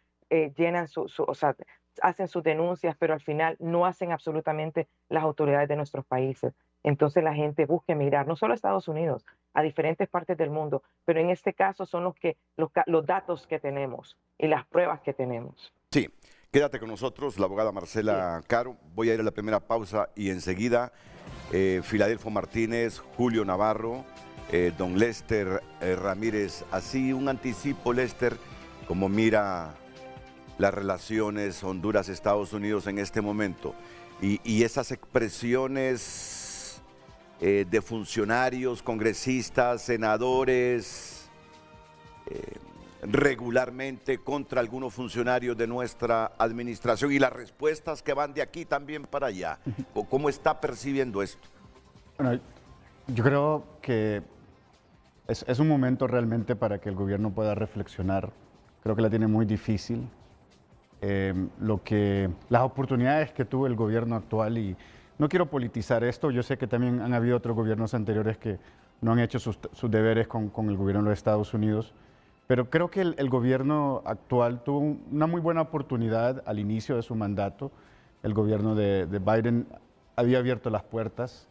llenan o sea, hacen sus denuncias, pero al final no hacen absolutamente las autoridades de nuestros países. Entonces la gente busca emigrar, no solo a Estados Unidos, a diferentes partes del mundo, pero en este caso son los datos que tenemos y las pruebas que tenemos. Sí, quédate con nosotros, la abogada Marcela Caro. Voy a ir a la primera pausa y enseguida Filadelfo Martínez, Julio Navarro, don Lester Ramírez. Así un anticipo, Lester, como mira las relaciones Honduras-Estados Unidos en este momento y esas expresiones de funcionarios, congresistas, senadores, regularmente contra algunos funcionarios de nuestra administración y las respuestas que van de aquí también para allá. ¿Cómo está percibiendo esto? Bueno, yo creo que es un momento realmente para que el gobierno pueda reflexionar. Creo que la tiene muy difícil. Las oportunidades que tuvo el gobierno actual, y no quiero politizar esto, yo sé que también han habido otros gobiernos anteriores que no han hecho sus deberes con el gobierno de los Estados Unidos, pero creo que el gobierno actual tuvo una muy buena oportunidad al inicio de su mandato. El gobierno de Biden había abierto las puertas,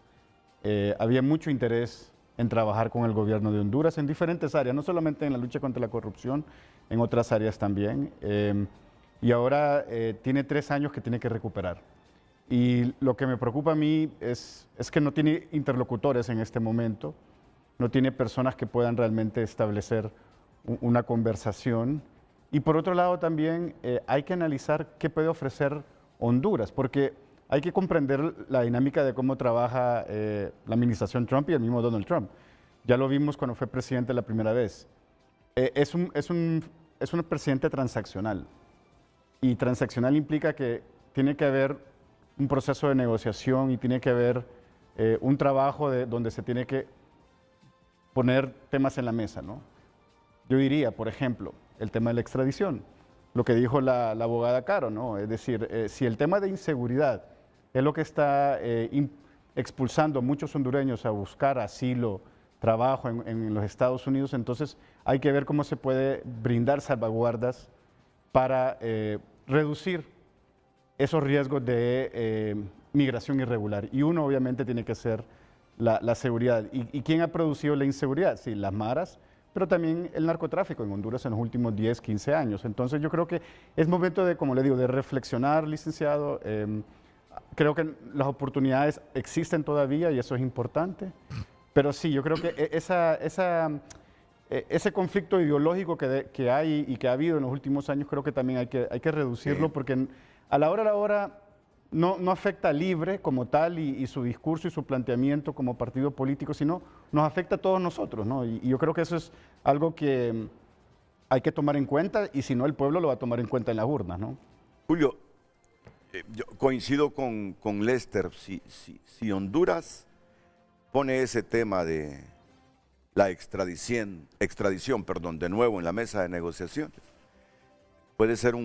había mucho interés en trabajar con el gobierno de Honduras en diferentes áreas, no solamente en la lucha contra la corrupción, en otras áreas también. Y ahora tiene 3 años que tiene que recuperar. Y lo que me preocupa a mí es que no tiene interlocutores en este momento, no tiene personas que puedan realmente establecer una conversación. Y por otro lado también hay que analizar qué puede ofrecer Honduras, porque hay que comprender la dinámica de cómo trabaja la administración Trump y el mismo Donald Trump. Ya lo vimos cuando fue presidente la primera vez. Es un presidente transaccional. Y transaccional implica que tiene que haber un proceso de negociación y tiene que haber un trabajo donde se tiene que poner temas en la mesa, ¿no? Yo diría, por ejemplo, el tema de la extradición, lo que dijo la abogada Caro, ¿no? Es decir, si el tema de inseguridad es lo que está expulsando a muchos hondureños a buscar asilo, trabajo en los Estados Unidos, entonces hay que ver cómo se puede brindar salvaguardas para reducir esos riesgos de migración irregular. Y uno obviamente tiene que ser la seguridad. ¿Y quién ha producido la inseguridad? Sí, las maras, pero también el narcotráfico en Honduras en los últimos 10, 15 años. Entonces yo creo que es momento de, como le digo, de reflexionar, licenciado. Creo que las oportunidades existen todavía y eso es importante. Pero sí, yo creo que ese conflicto ideológico que hay y que ha habido en los últimos años, creo que también hay que reducirlo, porque a la hora no afecta a Libre como tal y su discurso y su planteamiento como partido político, sino nos afecta a todos nosotros, ¿no? Y yo creo que eso es algo que hay que tomar en cuenta, y si no, el pueblo lo va a tomar en cuenta en las urnas, ¿no? Julio, yo coincido con Lester. Si Honduras pone ese tema de la extradición, de nuevo en la mesa de negociaciones, puede ser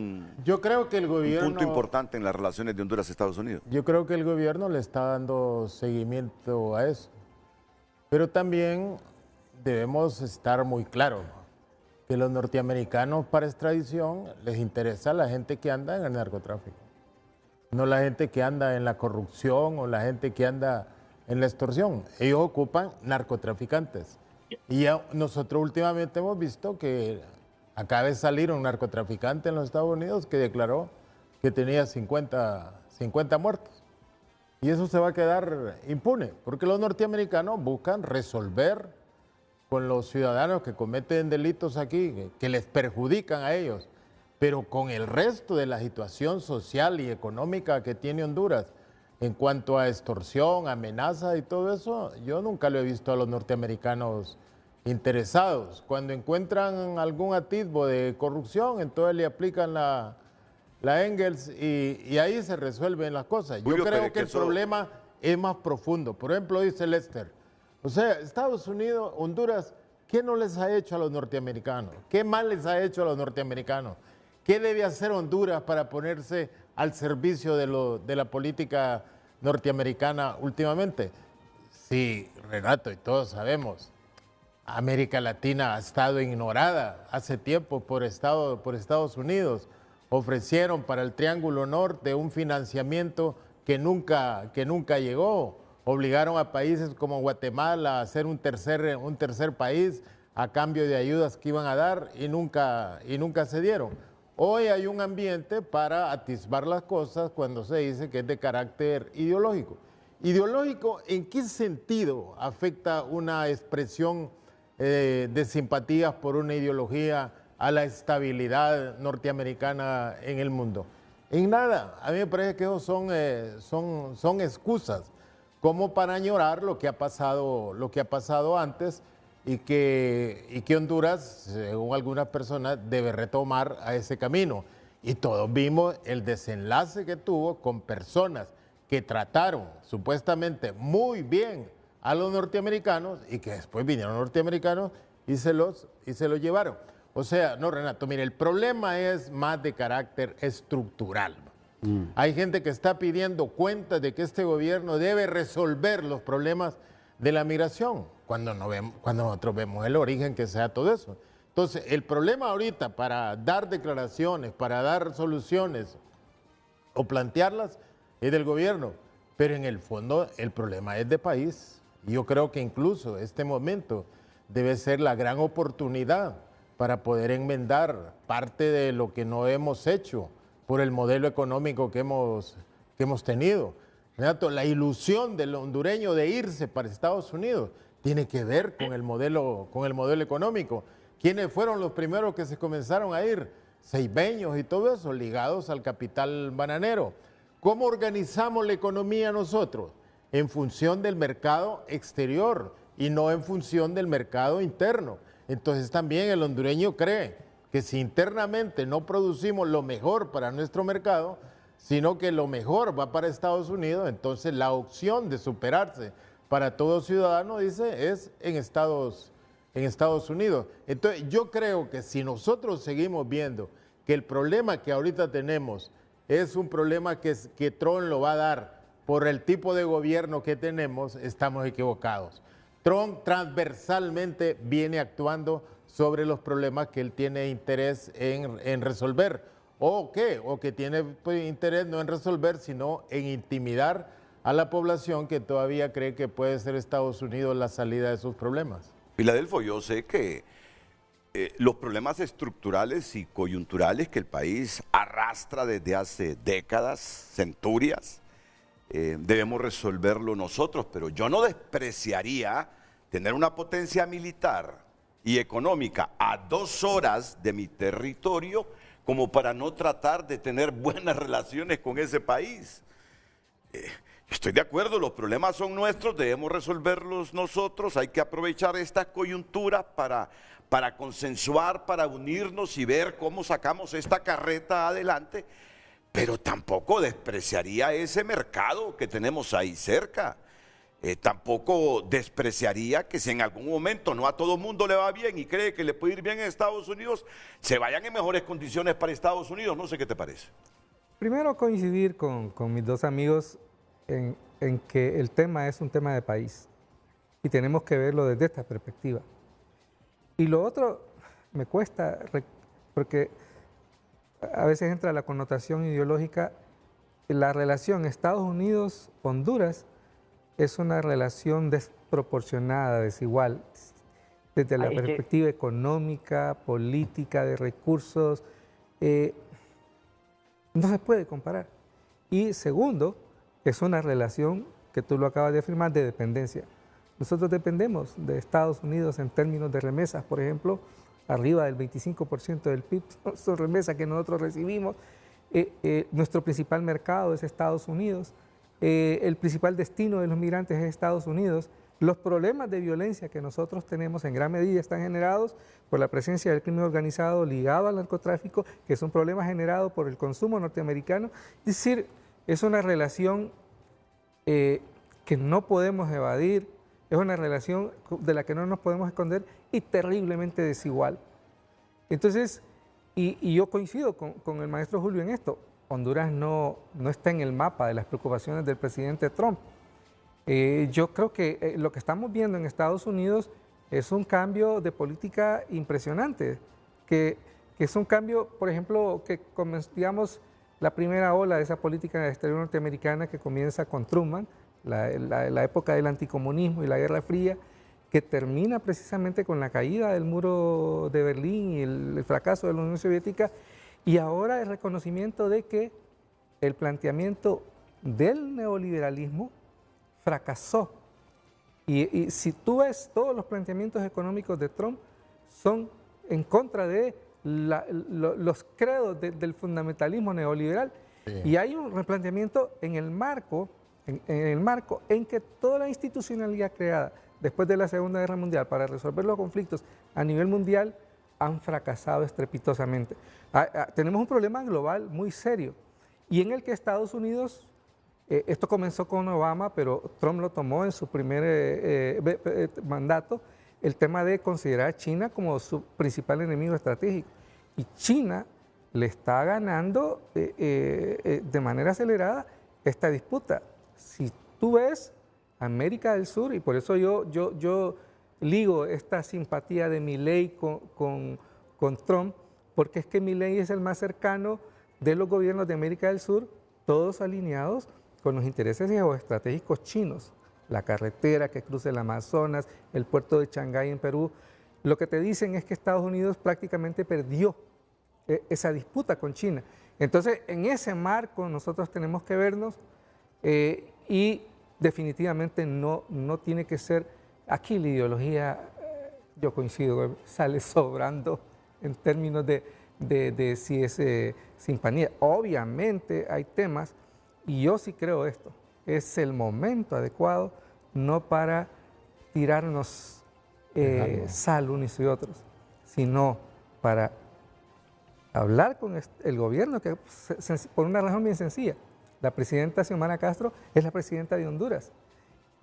yo creo que el gobierno, un punto importante en las relaciones de Honduras y Estados Unidos. Yo creo que el gobierno le está dando seguimiento a eso. Pero también debemos estar muy claros que los norteamericanos para extradición les interesa la gente que anda en el narcotráfico, no la gente que anda en la corrupción o la gente que anda en la extorsión. Ellos ocupan narcotraficantes. Y nosotros últimamente hemos visto que Acaba de salir un narcotraficante en los Estados Unidos que declaró que tenía 50 muertos. Y eso se va a quedar impune, porque los norteamericanos buscan resolver con los ciudadanos que cometen delitos aquí, que les perjudican a ellos, pero con el resto de la situación social y económica que tiene Honduras, en cuanto a extorsión, amenaza y todo eso, yo nunca lo he visto a los norteamericanos interesados. Cuando encuentran algún atisbo de corrupción, entonces le aplican la Engels y ahí se resuelven las cosas. Yo creo que el problema es más profundo. Por ejemplo, dice Lester, o sea, Estados Unidos, Honduras, ¿qué no les ha hecho a los norteamericanos? ¿Qué mal les ha hecho a los norteamericanos? ¿Qué debe hacer Honduras para ponerse al servicio de la política norteamericana últimamente? Sí, Renato, y todos sabemos, América Latina ha estado ignorada hace tiempo por Estados Unidos. Ofrecieron para el Triángulo Norte un financiamiento que nunca llegó. Obligaron a países como Guatemala a hacer un tercer país a cambio de ayudas que iban a dar y nunca se dieron. Hoy hay un ambiente para atisbar las cosas cuando se dice que es de carácter ideológico. ¿Ideológico en qué sentido afecta una expresión de simpatías por una ideología a la estabilidad norteamericana en el mundo? En nada. A mí me parece que esos son excusas como para añorar lo que ha pasado antes y que Honduras, según algunas personas, debe retomar a ese camino. Y todos vimos el desenlace que tuvo con personas que trataron supuestamente muy bien a los norteamericanos y que después vinieron los norteamericanos y se los llevaron. O sea, no, Renato, mire, el problema es más de carácter estructural. Hay gente que está pidiendo cuentas de que este gobierno debe resolver los problemas de la migración, cuando nosotros vemos el origen que sea todo eso. Entonces, el problema ahorita para dar declaraciones, para dar soluciones o plantearlas es del gobierno, pero en el fondo el problema es de país. Yo creo que incluso este momento debe ser la gran oportunidad para poder enmendar parte de lo que no hemos hecho por el modelo económico que hemos tenido. Renato, la ilusión del hondureño de irse para Estados Unidos tiene que ver con el modelo económico. ¿Quiénes fueron los primeros que se comenzaron a ir? Ceibeños y todo eso, ligados al capital bananero. ¿Cómo organizamos la economía nosotros? En función del mercado exterior y no en función del mercado interno. Entonces también el hondureño cree que si internamente no producimos lo mejor para nuestro mercado, sino que lo mejor va para Estados Unidos, entonces la opción de superarse para todo ciudadano, dice, es en Estados Unidos. Entonces yo creo que si nosotros seguimos viendo que el problema que ahorita tenemos es un problema que Trump lo va a dar por el tipo de gobierno que tenemos, estamos equivocados. Trump transversalmente viene actuando sobre los problemas que él tiene interés en resolver. ¿O qué? O que tiene interés no en resolver, sino en intimidar a la población que todavía cree que puede ser Estados Unidos la salida de sus problemas. Filadelfo, yo sé que los problemas estructurales y coyunturales que el país arrastra desde hace décadas, centurias, debemos resolverlo nosotros, pero yo no despreciaría tener una potencia militar y económica a 2 horas de mi territorio como para no tratar de tener buenas relaciones con ese país. Estoy de acuerdo, los problemas son nuestros, debemos resolverlos nosotros, hay que aprovechar estas coyunturas para consensuar, para unirnos y ver cómo sacamos esta carreta adelante, pero tampoco despreciaría ese mercado que tenemos ahí cerca. Tampoco despreciaría que si en algún momento no a todo mundo le va bien y cree que le puede ir bien en Estados Unidos, se vayan en mejores condiciones para Estados Unidos. No sé qué te parece. Primero, coincidir con mis dos amigos en que el tema es un tema de país y tenemos que verlo desde esta perspectiva. Y lo otro me cuesta, porque a veces entra la connotación ideológica, la relación Estados Unidos-Honduras es una relación desproporcionada, desigual. desde la perspectiva económica, política, de recursos, no se puede comparar. Y segundo, es una relación que tú lo acabas de afirmar, de dependencia. Nosotros dependemos de Estados Unidos en términos de remesas, por ejemplo, arriba del 25% del PIB son remesas que nosotros recibimos. Nuestro principal mercado es Estados Unidos. El principal destino de los migrantes es Estados Unidos. Los problemas de violencia que nosotros tenemos en gran medida están generados por la presencia del crimen organizado ligado al narcotráfico, que es un problema generado por el consumo norteamericano. Es decir, es una relación que no podemos evadir, es una relación de la que no nos podemos esconder y terriblemente desigual. Entonces, y yo coincido con el maestro Julio en esto, Honduras no está en el mapa de las preocupaciones del presidente Trump. Yo creo que lo que estamos viendo en Estados Unidos es un cambio de política impresionante, que es un cambio, por ejemplo, que digamos la primera ola de esa política exterior norteamericana que comienza con Truman, la época del anticomunismo y la Guerra Fría, que termina precisamente con la caída del muro de Berlín y el fracaso de la Unión Soviética, y ahora el reconocimiento de que el planteamiento del neoliberalismo fracasó. Y si tú ves, todos los planteamientos económicos de Trump son en contra de los credos del fundamentalismo neoliberal. Sí. Y hay un replanteamiento en el marco en que toda la institucionalidad creada después de la Segunda Guerra Mundial para resolver los conflictos a nivel mundial han fracasado estrepitosamente. Tenemos un problema global muy serio y en el que Estados Unidos, esto comenzó con Obama, pero Trump lo tomó en su primer mandato, el tema de considerar a China como su principal enemigo estratégico. Y China le está ganando de manera acelerada esta disputa. Si tú ves América del Sur, y por eso yo ligo esta simpatía de Milei con Trump, porque es que Milei es el más cercano de los gobiernos de América del Sur, todos alineados con los intereses geoestratégicos chinos. La carretera que cruza el Amazonas, el puerto de Shanghái en Perú. Lo que te dicen es que Estados Unidos prácticamente perdió esa disputa con China. Entonces, en ese marco nosotros tenemos que vernos y definitivamente no tiene que ser, aquí la ideología, yo coincido, sale sobrando en términos de si es simpatía. Obviamente hay temas, y yo sí creo esto, es el momento adecuado, no para tirarnos sal unos y otros, sino para hablar con el gobierno, que por una razón bien sencilla. La presidenta Xiomara Castro es la presidenta de Honduras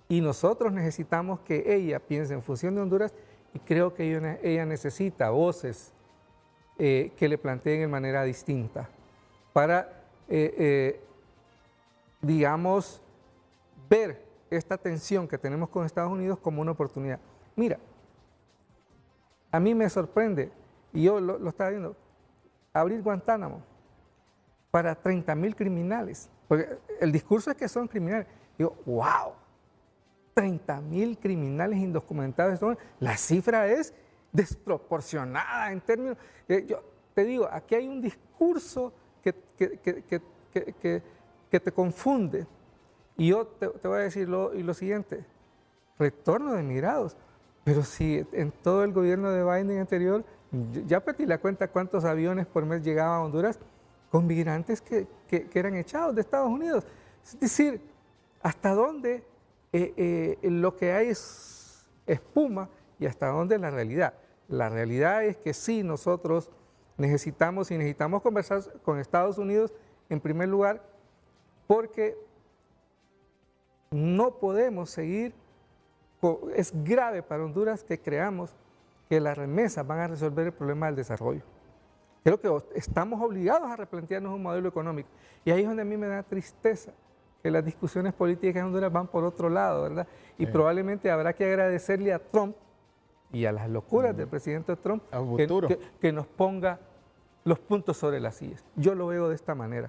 y nosotros necesitamos que ella piense en función de Honduras y creo que ella necesita voces que le planteen de manera distinta para, digamos, ver esta tensión que tenemos con Estados Unidos como una oportunidad. Mira, a mí me sorprende, y yo lo estaba viendo, abrir Guantánamo para 30,000 criminales. Porque el discurso es que son criminales. Digo, wow, 30,000 criminales indocumentados. La cifra es desproporcionada en términos... yo te digo, aquí hay un discurso que te confunde. Y yo te voy a decir lo siguiente, retorno de migrados. Pero si en todo el gobierno de Biden anterior, ya perdí la cuenta cuántos aviones por mes llegaban a Honduras con migrantes que eran echados de Estados Unidos. Es decir, hasta dónde lo que hay es espuma y hasta dónde es la realidad. La realidad es que sí, nosotros necesitamos conversar con Estados Unidos en primer lugar, porque no podemos seguir, es grave para Honduras que creamos que las remesas van a resolver el problema del desarrollo. Creo que estamos obligados a replantearnos un modelo económico. Y ahí es donde a mí me da tristeza que las discusiones políticas en Honduras van por otro lado, ¿verdad? Y probablemente habrá que agradecerle a Trump y a las locuras del presidente Trump que nos ponga los puntos sobre las sillas. Yo lo veo de esta manera.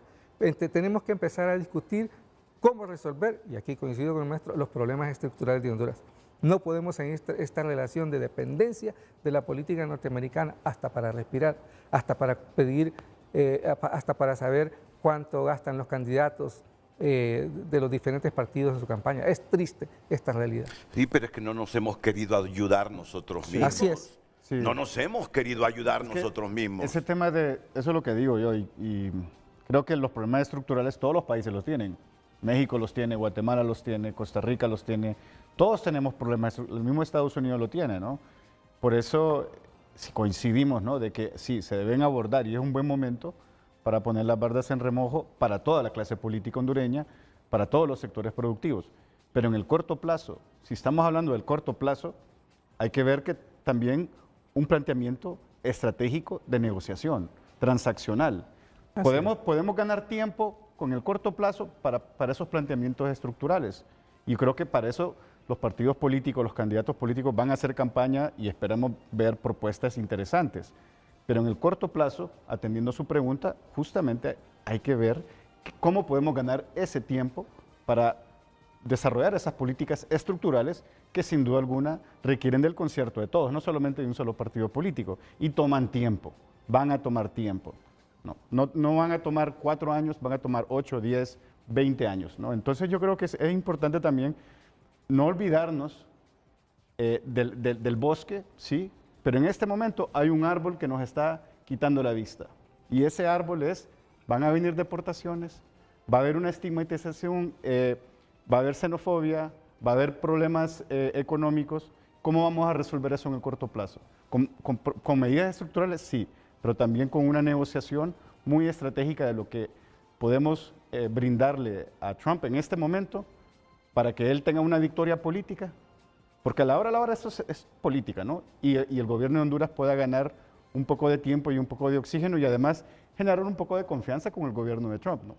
Tenemos que empezar a discutir cómo resolver, y aquí coincido con el maestro, los problemas estructurales de Honduras. No podemos en esta relación de dependencia de la política norteamericana hasta para respirar, hasta para pedir, hasta para saber cuánto gastan los candidatos de los diferentes partidos en su campaña. Es triste esta realidad. Sí, pero es que no nos hemos querido ayudar nosotros mismos. Así es. Sí. No nos hemos querido ayudar nosotros mismos. Ese tema eso es lo que digo yo, y creo que los problemas estructurales todos los países los tienen. México los tiene, Guatemala los tiene, Costa Rica los tiene. Todos tenemos problemas, el mismo Estados Unidos lo tiene, ¿no? Por eso si coincidimos, ¿no? De que sí, se deben abordar y es un buen momento para poner las bardas en remojo para toda la clase política hondureña, para todos los sectores productivos. Pero en el corto plazo, si estamos hablando del corto plazo, hay que ver que también un planteamiento estratégico de negociación, transaccional. Podemos ganar tiempo con el corto plazo para esos planteamientos estructurales. Y creo que para eso los partidos políticos, los candidatos políticos van a hacer campaña y esperamos ver propuestas interesantes. Pero en el corto plazo, atendiendo su pregunta, justamente hay que ver cómo podemos ganar ese tiempo para desarrollar esas políticas estructurales que sin duda alguna requieren del concierto de todos, no solamente de un solo partido político, y toman tiempo, van a tomar tiempo. No van a tomar 4 años, van a tomar 8, 10, 20 años, ¿no? Entonces yo creo que es importante también no olvidarnos del bosque, sí, pero en este momento hay un árbol que nos está quitando la vista. Y ese árbol van a venir deportaciones, va a haber una estigmatización, va a haber xenofobia, va a haber problemas económicos. ¿Cómo vamos a resolver eso en el corto plazo? ¿Con medidas estructurales? Sí, pero también con una negociación muy estratégica de lo que podemos brindarle a Trump en este momento para que él tenga una victoria política. Porque a la hora esto es política, ¿no? Y el gobierno de Honduras pueda ganar un poco de tiempo y un poco de oxígeno y además generar un poco de confianza con el gobierno de Trump, ¿no?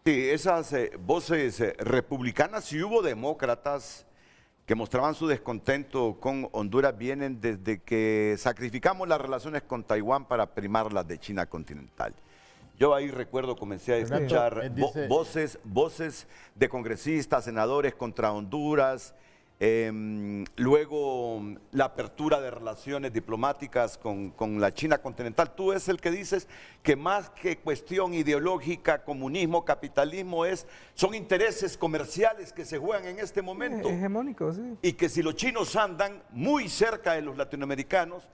Sí, esas voces republicanas y hubo demócratas que mostraban su descontento con Honduras vienen desde que sacrificamos las relaciones con Taiwán para primar las de China continental. Yo ahí recuerdo, comencé a escuchar voces de congresistas, senadores contra Honduras, luego la apertura de relaciones diplomáticas con la China continental. Tú es el que dices que más que cuestión ideológica, comunismo, capitalismo, son intereses comerciales que se juegan en este momento. Hegemónicos, sí. Y que si los chinos andan muy cerca de los latinoamericanos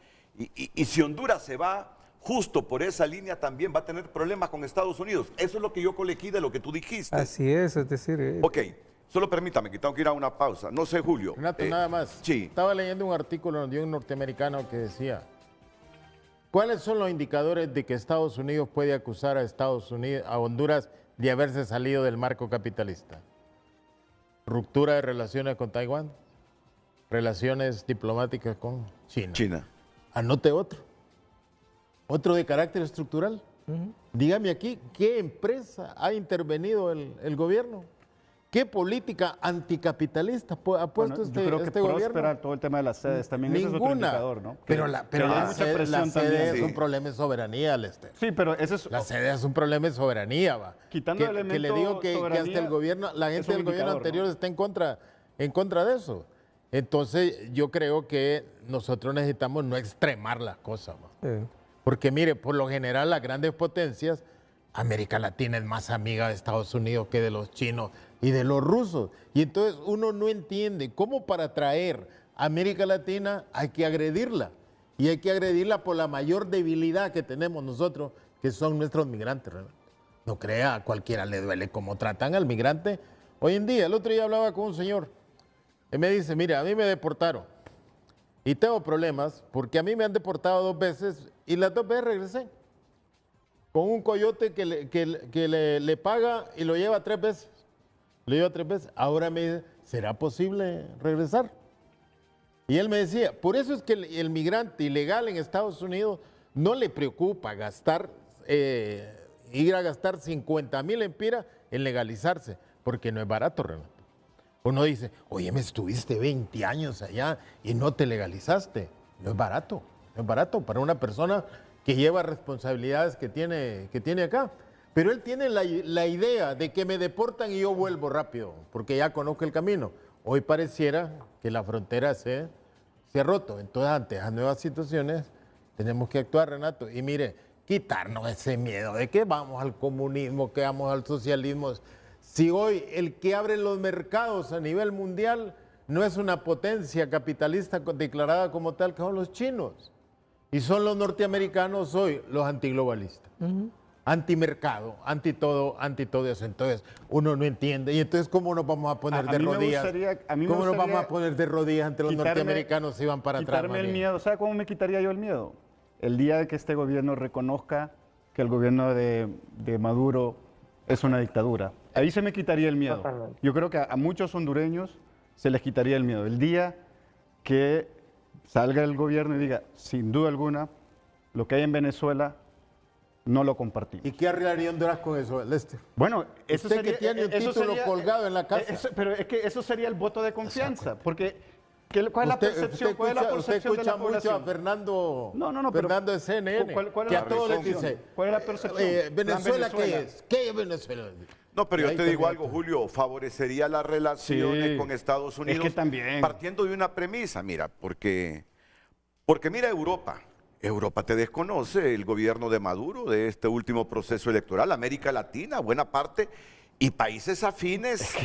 y si Honduras se va justo por esa línea también va a tener problemas con Estados Unidos. Eso es lo que yo colegí de lo que tú dijiste. Así es decir... Ok. Solo permítame, que tengo que ir a una pausa. No sé, Julio. Renato, nada más. Sí. Estaba leyendo un artículo de un norteamericano que decía, ¿cuáles son los indicadores de que Estados Unidos puede acusar a Honduras de haberse salido del marco capitalista? Ruptura de relaciones con Taiwán, relaciones diplomáticas con China. Anote otro de carácter estructural. Dígame aquí, ¿qué empresa ha intervenido el gobierno? ¿Qué política anticapitalista ha puesto este gobierno? Todo el tema de las sedes también. Ninguna. Ese es otro indicador, ¿no? Pero la sede es un problema de soberanía, Lester. Sí, pero ese es... La sede es un problema de soberanía, va. Quitando el elemento que le digo que hasta el gobierno, la gente del gobierno anterior, ¿no?, está en contra de eso. Entonces, yo creo que nosotros necesitamos no extremar las cosas, va. Porque mire, por lo general, las grandes potencias, América Latina es más amiga de Estados Unidos que de los chinos y de los rusos. Y entonces uno no entiende cómo para atraer a América Latina hay que agredirla. Y hay que agredirla por la mayor debilidad que tenemos nosotros, que son nuestros migrantes. No crea, a cualquiera le duele cómo tratan al migrante. Hoy en día, el otro día hablaba con un señor. Él me dice, mira, a mí me deportaron. Y tengo problemas porque a mí me han deportado 2 veces y las 2 veces regresé. Con un coyote que le paga y lo lleva 3 veces. Ahora me dice, ¿será posible regresar? Y él me decía, por eso es que el migrante ilegal en Estados Unidos no le preocupa ir a gastar 50,000 empiras en legalizarse, porque no es barato, Renato. Uno dice, oye, me estuviste 20 años allá y no te legalizaste. No es barato para una persona que lleva responsabilidades que tiene acá. Pero él tiene la idea de que me deportan y yo vuelvo rápido, porque ya conozco el camino. Hoy pareciera que la frontera se ha roto. Entonces, ante esas nuevas situaciones, tenemos que actuar, Renato. Y mire, quitarnos ese miedo de que vamos al comunismo, que vamos al socialismo. Si hoy el que abre los mercados a nivel mundial no es una potencia capitalista declarada como tal, que son los chinos. Y son los norteamericanos hoy los antiglobalistas. Antimercado, anti todo eso. Entonces, uno no entiende. Y entonces, ¿cómo nos vamos a poner de rodillas? ¿Cómo nos vamos a poner de rodillas ante los norteamericanos si van para atrás? Quitarme el miedo. ¿Sabe cómo me quitaría yo el miedo? El día de que este gobierno reconozca que el gobierno de Maduro es una dictadura. Ahí se me quitaría el miedo. Yo creo que a muchos hondureños se les quitaría el miedo. El día que salga el gobierno y diga, sin duda alguna, lo que hay en Venezuela no lo compartimos. ¿Y qué arreglaría Honduras con eso, Lester? Bueno, eso usted sería, que tiene un título colgado en la casa. Pero es que eso sería el voto de confianza, porque ¿cuál es la percepción? ¿Cuál es la percepción de la población? Usted escucha mucho a Fernando, Fernando de CNN, ¿cuál es que a todos les dice, ¿cuál es la percepción? ¿Venezuela qué es? ¿Qué es Venezuela? No, pero yo te digo algo, Julio, favorecería las relaciones con Estados Unidos. Es que también. Partiendo de una premisa, mira, porque mira Europa. Europa te desconoce el gobierno de Maduro, de este último proceso electoral, América Latina, buena parte, y países afines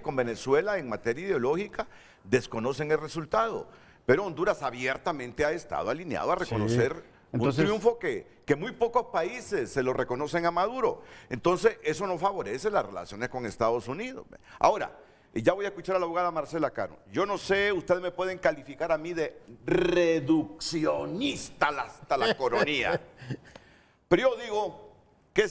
con Venezuela en materia ideológica desconocen el resultado. Pero Honduras abiertamente ha estado alineado a reconocer un triunfo que muy pocos países se lo reconocen a Maduro. Entonces, eso no favorece las relaciones con Estados Unidos. Ahora, y ya voy a escuchar a la abogada Marcela Cano. Yo no sé, ustedes me pueden calificar a mí de reduccionista hasta la coronilla. Pero yo digo que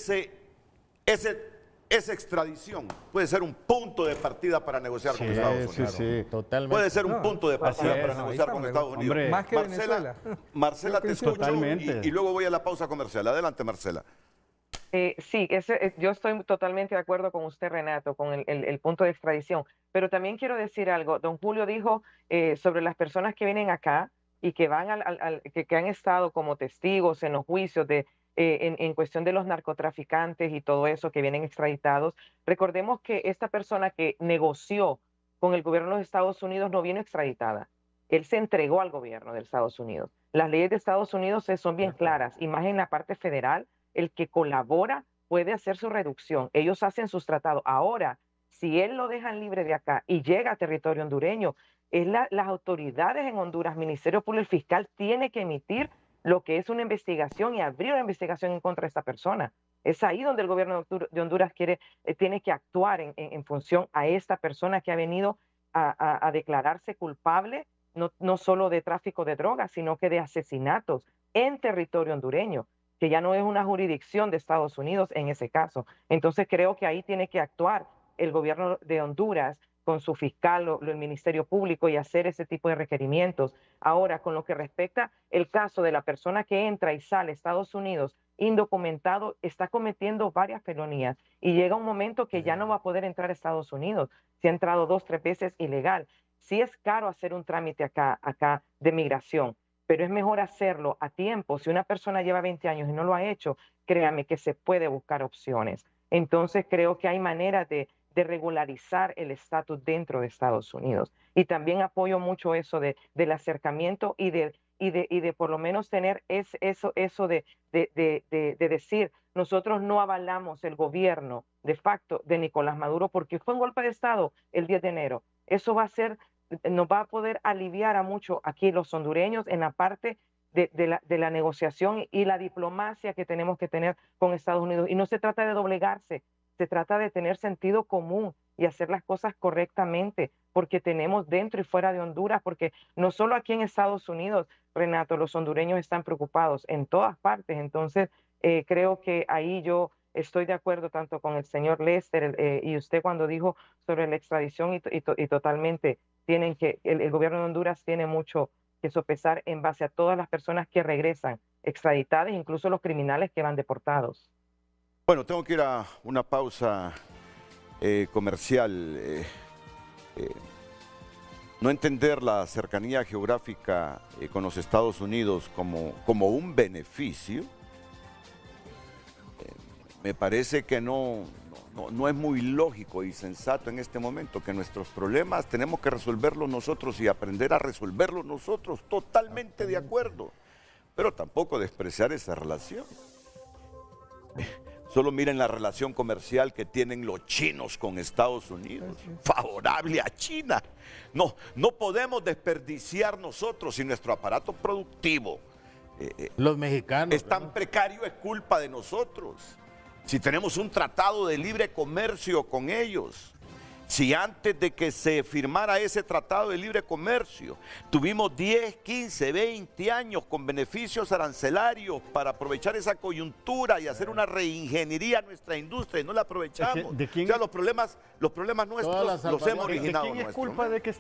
esa extradición puede ser un punto de partida para negociar con Estados Unidos. Sí, totalmente. Puede ser un punto de partida para negociar con Estados Unidos. Hombre, más que Venezuela. Marcela, te escucho y luego voy a la pausa comercial. Adelante, Marcela. Sí, yo estoy totalmente de acuerdo con usted, Renato, con el punto de extradición, pero también quiero decir algo. Don Julio dijo sobre las personas que vienen acá y que van que han estado como testigos en los juicios en cuestión de los narcotraficantes y todo eso, que vienen extraditados. Recordemos que esta persona que negoció con el gobierno de los Estados Unidos no viene extraditada. Él se entregó al gobierno de Estados Unidos. Las leyes de Estados Unidos son bien claras, y más en la parte federal. El que colabora puede hacer su reducción. Ellos hacen sus tratados. Ahora, si él lo dejan libre de acá y llega a territorio hondureño, las autoridades en Honduras, Ministerio Público, el fiscal, tiene que emitir lo que es una investigación y abrir una investigación en contra de esta persona. Es ahí donde el gobierno de Honduras tiene que actuar en función a esta persona que ha venido a declararse culpable, no solo de tráfico de drogas, sino que de asesinatos en territorio hondureño, que ya no es una jurisdicción de Estados Unidos en ese caso. Entonces creo que ahí tiene que actuar el gobierno de Honduras con su fiscal, el Ministerio Público, y hacer ese tipo de requerimientos. Ahora, con lo que respecta el caso de la persona que entra y sale a Estados Unidos indocumentado, está cometiendo varias felonías y llega un momento que ya no va a poder entrar a Estados Unidos. Si ha entrado 2 o 3 veces ilegal. Sí es caro hacer un trámite acá de migración, pero es mejor hacerlo a tiempo. Si una persona lleva 20 años y no lo ha hecho, créame que se puede buscar opciones. Entonces creo que hay maneras de regularizar el estatus dentro de Estados Unidos. Y también apoyo mucho eso del acercamiento y de por lo menos tener eso de decir, nosotros no avalamos el gobierno de facto de Nicolás Maduro porque fue un golpe de Estado el 10 de enero. Eso nos va a poder aliviar a mucho aquí los hondureños en la parte de la negociación y la diplomacia que tenemos que tener con Estados Unidos. Y no se trata de doblegarse, se trata de tener sentido común y hacer las cosas correctamente, porque tenemos dentro y fuera de Honduras, porque no solo aquí en Estados Unidos, Renato, los hondureños están preocupados en todas partes. Entonces, creo que ahí yo estoy de acuerdo tanto con el señor Lester y usted cuando dijo sobre la extradición y totalmente el gobierno de Honduras tiene mucho que sopesar en base a todas las personas que regresan extraditadas, incluso los criminales que van deportados. Bueno, tengo que ir a una pausa comercial. No entender la cercanía geográfica con los Estados Unidos como un beneficio, me parece que no no es muy lógico y sensato en este momento que nuestros problemas tenemos que resolverlos nosotros y aprender a resolverlos nosotros, totalmente de acuerdo, pero tampoco despreciar esa relación. Solo miren la relación comercial que tienen los chinos con Estados Unidos, favorable a China. No podemos desperdiciar nosotros y nuestro aparato productivo. Los mexicanos. Es tan precario, es culpa de nosotros. Si tenemos un tratado de libre comercio con ellos, si antes de que se firmara ese tratado de libre comercio, tuvimos 10, 15, 20 años con beneficios arancelarios para aprovechar esa coyuntura y hacer una reingeniería a nuestra industria y no la aprovechamos. ¿De quién? O sea, los problemas nuestros los hemos originado. ¿De quién es culpa de que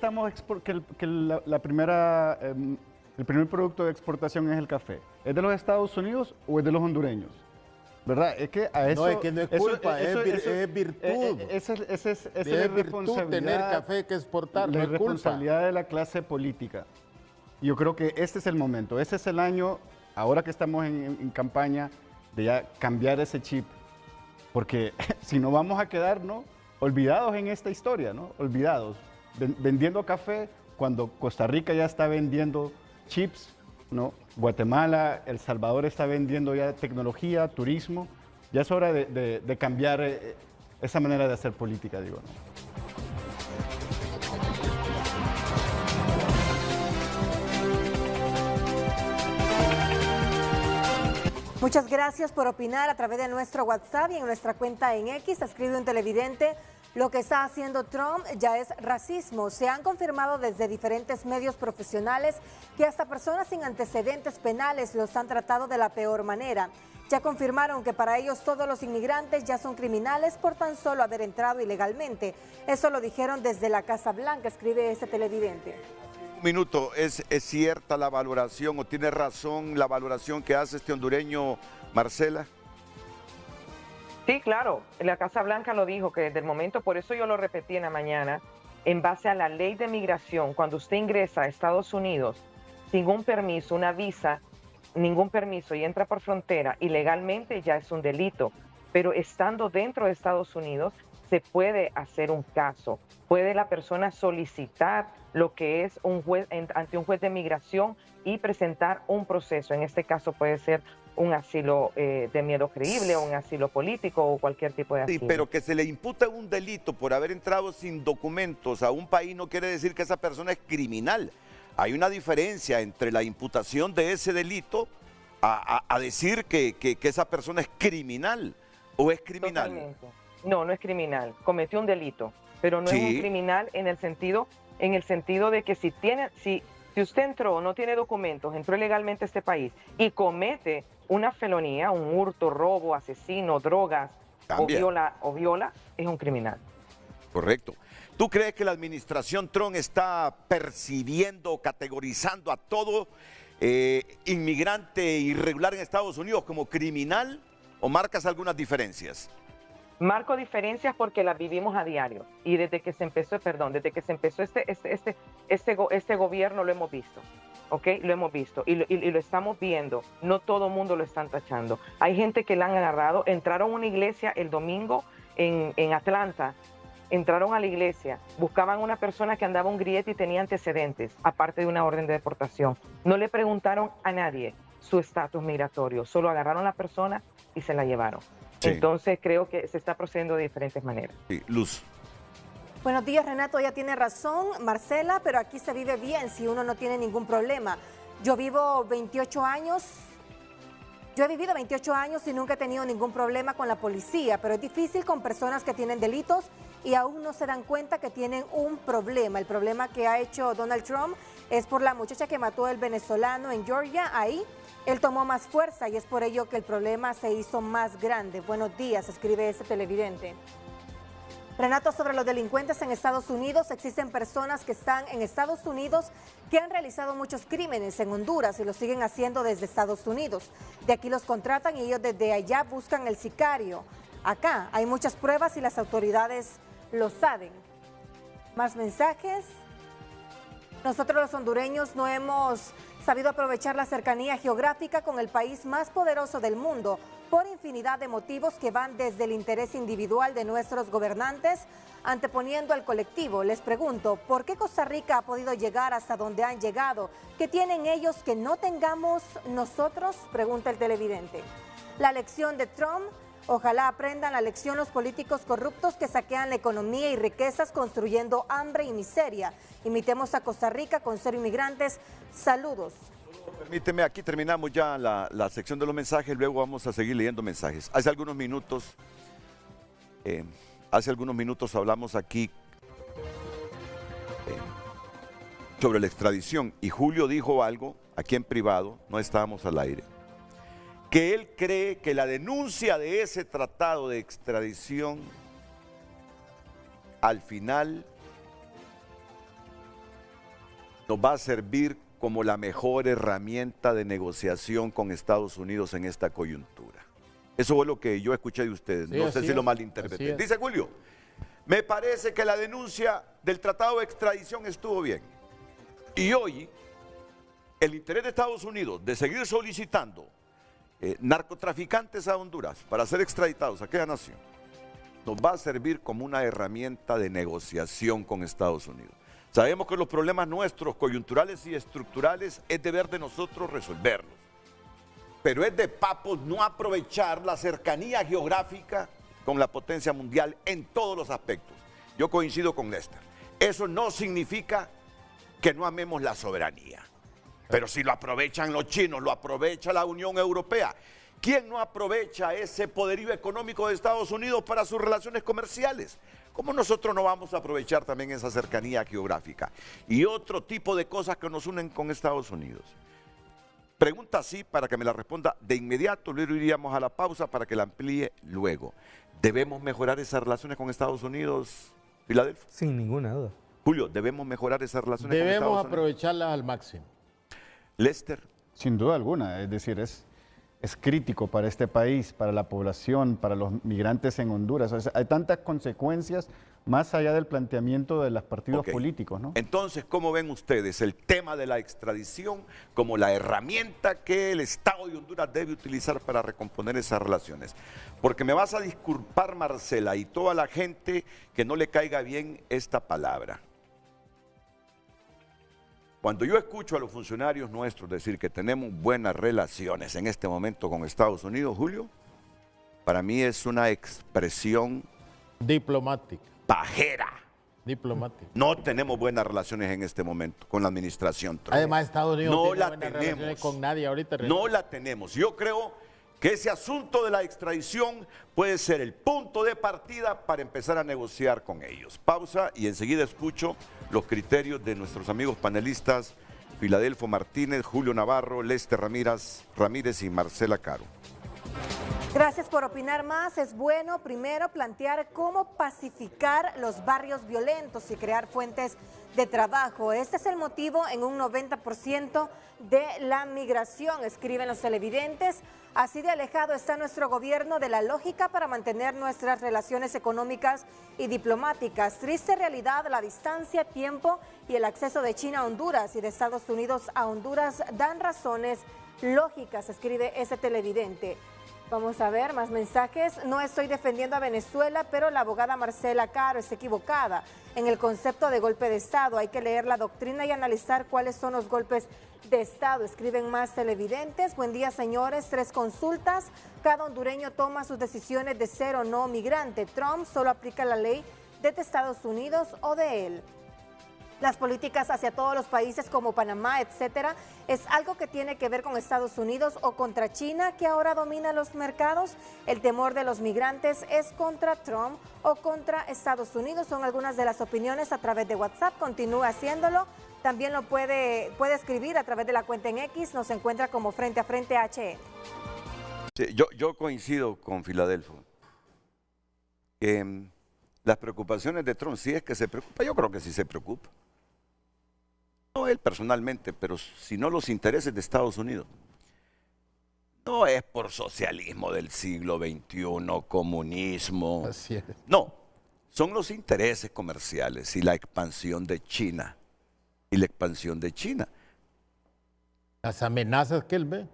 el primer producto de exportación es el café? ¿Es de los Estados Unidos o es de los hondureños? ¿Verdad? Es que a eso... No, es que no es culpa, es virtud. Esa es la virtud responsabilidad, tener café que exportar, la no es responsabilidad culpa. de la clase política. Yo creo que este es el momento, este es el año, ahora que estamos en campaña, de ya cambiar ese chip. Porque si no vamos a quedarnos olvidados en esta historia, ¿no? Olvidados. Vendiendo café cuando Costa Rica ya está vendiendo chips, ¿no? Guatemala, El Salvador está vendiendo ya tecnología, turismo. Ya es hora de cambiar esa manera de hacer política, digo, ¿no? Muchas gracias por opinar a través de nuestro WhatsApp y en nuestra cuenta en X. Escribe un televidente: lo que está haciendo Trump ya es racismo. Se han confirmado desde diferentes medios profesionales que hasta personas sin antecedentes penales los han tratado de la peor manera. Ya confirmaron que para ellos todos los inmigrantes ya son criminales por tan solo haber entrado ilegalmente. Eso lo dijeron desde la Casa Blanca, escribe ese televidente. Un minuto, ¿es cierta la valoración o tiene razón la valoración que hace este hondureño, Marcela? Sí, claro, la Casa Blanca lo dijo, que desde el momento, por eso yo lo repetí en la mañana, en base a la ley de migración, cuando usted ingresa a Estados Unidos sin un permiso, una visa, ningún permiso y entra por frontera ilegalmente, ya es un delito. Pero estando dentro de Estados Unidos se puede hacer un caso, puede la persona solicitar lo que es un juez ante un juez de migración y presentar un proceso. En este caso puede ser un asilo de miedo creíble, un asilo político o cualquier tipo de asilo. Sí, pero que se le impute un delito por haber entrado sin documentos a un país no quiere decir que esa persona es criminal. Hay una diferencia entre la imputación de ese delito a decir que esa persona es criminal o es criminal. Totalmente. No es criminal. Cometió un delito, pero no es un criminal en el sentido de que si usted entró, no tiene documentos, entró ilegalmente a este país y comete una felonía, un hurto, robo, asesino, drogas o viola, es un criminal. Correcto. ¿Tú crees que la administración Trump está percibiendo, categorizando a todo inmigrante irregular en Estados Unidos como criminal o marcas algunas diferencias? Marco diferencias porque las vivimos a diario y desde que se empezó este gobierno lo hemos visto, ¿ok? Lo hemos visto y lo estamos viendo. No todo el mundo lo están tachando. Hay gente que la han agarrado, entraron a una iglesia el domingo en Atlanta, entraron a la iglesia, buscaban una persona que andaba un griete y tenía antecedentes, aparte de una orden de deportación. No le preguntaron a nadie su estatus migratorio, solo agarraron a la persona y se la llevaron. Sí. Entonces creo que se está procediendo de diferentes maneras. Sí. Luz. Buenos días, Renato, ya tiene razón Marcela, pero aquí se vive bien si uno no tiene ningún problema. Yo vivo 28 años, yo he vivido 28 años y nunca he tenido ningún problema con la policía, pero es difícil con personas que tienen delitos y aún no se dan cuenta que tienen un problema. El problema que ha hecho Donald Trump es por la muchacha que mató al venezolano en Georgia. Ahí él tomó más fuerza y es por ello que el problema se hizo más grande. Buenos días, escribe ese televidente. Renato, sobre los delincuentes en Estados Unidos, existen personas que están en Estados Unidos que han realizado muchos crímenes en Honduras y lo siguen haciendo desde Estados Unidos. De aquí los contratan y ellos desde allá buscan el sicario. Acá hay muchas pruebas y las autoridades lo saben. Más mensajes. Nosotros los hondureños no hemos sabido aprovechar la cercanía geográfica con el país más poderoso del mundo. por infinidad de motivos que van desde el interés individual de nuestros gobernantes, anteponiendo al colectivo. Les pregunto, ¿por qué Costa Rica ha podido llegar hasta donde han llegado? ¿Qué tienen ellos que no tengamos nosotros? Pregunta el televidente. La lección de Trump: ojalá aprendan la lección los políticos corruptos que saquean la economía y riquezas construyendo hambre y miseria. Imitemos a Costa Rica con 0 inmigrantes. Saludos. Permíteme, aquí terminamos ya la sección de los mensajes, luego vamos a seguir leyendo mensajes. Hace algunos minutos hablamos aquí sobre la extradición y Julio dijo algo aquí en privado, no estábamos al aire, que él cree que la denuncia de ese tratado de extradición al final nos va a servir como la mejor herramienta de negociación con Estados Unidos en esta coyuntura. Eso fue lo que yo escuché de ustedes, sí, no sé si lo malinterpreté. Dice Julio, me parece que la denuncia del tratado de extradición estuvo bien. Y hoy, el interés de Estados Unidos de seguir solicitando narcotraficantes a Honduras para ser extraditados a aquella nación, nos va a servir como una herramienta de negociación con Estados Unidos. Sabemos que los problemas nuestros, coyunturales y estructurales, es deber de nosotros resolverlos. Pero es de papos no aprovechar la cercanía geográfica con la potencia mundial en todos los aspectos. Yo coincido con Lester. Eso no significa que no amemos la soberanía. Pero si lo aprovechan los chinos, lo aprovecha la Unión Europea. ¿Quién no aprovecha ese poderío económico de Estados Unidos para sus relaciones comerciales? ¿Cómo nosotros no vamos a aprovechar también esa cercanía geográfica? Y otro tipo de cosas que nos unen con Estados Unidos. Pregunta así para que me la responda de inmediato, luego iríamos a la pausa para que la amplíe luego. ¿Debemos mejorar esas relaciones con Estados Unidos, Filadelfia? Sin ninguna duda. Julio, ¿debemos mejorar esas relaciones con Estados Unidos? Debemos aprovecharlas al máximo. Lester. Sin duda alguna, es decir, es crítico para este país, para la población, para los migrantes en Honduras. O sea, hay tantas consecuencias más allá del planteamiento de los partidos políticos, ¿no? Entonces, ¿cómo ven ustedes el tema de la extradición como la herramienta que el Estado de Honduras debe utilizar para recomponer esas relaciones? Porque me vas a disculpar, Marcela, y toda la gente que no le caiga bien esta palabra. Cuando yo escucho a los funcionarios nuestros decir que tenemos buenas relaciones en este momento con Estados Unidos, Julio, para mí es una expresión diplomática. Pajera. Diplomática. No tenemos buenas relaciones en este momento con la administración Trump. Además, Estados Unidos no tiene la buenas tenemos relaciones con nadie ahorita. No la tenemos. Yo creo que ese asunto de la extradición puede ser el punto de partida para empezar a negociar con ellos. Pausa y enseguida escucho los criterios de nuestros amigos panelistas Filadelfo Martínez, Julio Navarro, Lester Ramírez y Marcela Caro. Gracias por opinar más. Es bueno primero plantear cómo pacificar los barrios violentos y crear fuentes de trabajo. Este es el motivo en un 90% de la migración, escriben los televidentes. Así de alejado está nuestro gobierno de la lógica para mantener nuestras relaciones económicas y diplomáticas. Triste realidad, la distancia, tiempo y el acceso de China a Honduras y de Estados Unidos a Honduras dan razones lógicas, escribe ese televidente. Vamos a ver más mensajes. No estoy defendiendo a Venezuela, pero la abogada Marcela Caro está equivocada en el concepto de golpe de Estado. Hay que leer la doctrina y analizar cuáles son los golpes de Estado. Escriben más televidentes. Buen día, señores. 3 consultas. Cada hondureño toma sus decisiones de ser o no migrante. Trump solo aplica la ley de Estados Unidos o de él. Las políticas hacia todos los países como Panamá, etcétera, es algo que tiene que ver con Estados Unidos o contra China, que ahora domina los mercados. El temor de los migrantes es contra Trump o contra Estados Unidos. Son algunas de las opiniones a través de WhatsApp. Continúe haciéndolo. También lo puede escribir a través de la cuenta en X. Nos encuentra como Frente a Frente HN. Sí, yo coincido con Filadelfo. Las preocupaciones de Trump, si es que se preocupa, yo creo que sí se preocupa. No él personalmente, pero sino los intereses de Estados Unidos. No es por socialismo del siglo XXI, comunismo. Así es. No, son los intereses comerciales y la expansión de China. Las amenazas que él ve.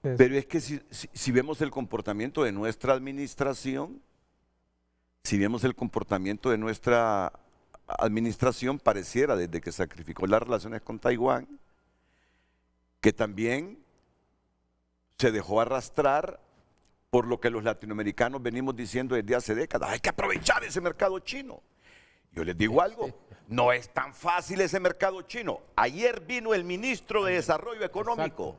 Pero es que si vemos el comportamiento de nuestra administración, pareciera desde que sacrificó las relaciones con Taiwán, que también se dejó arrastrar por lo que los latinoamericanos venimos diciendo desde hace décadas. Hay que aprovechar ese mercado chino. Yo les digo algo, no es tan fácil ese mercado chino. Ayer vino el ministro de Desarrollo Económico.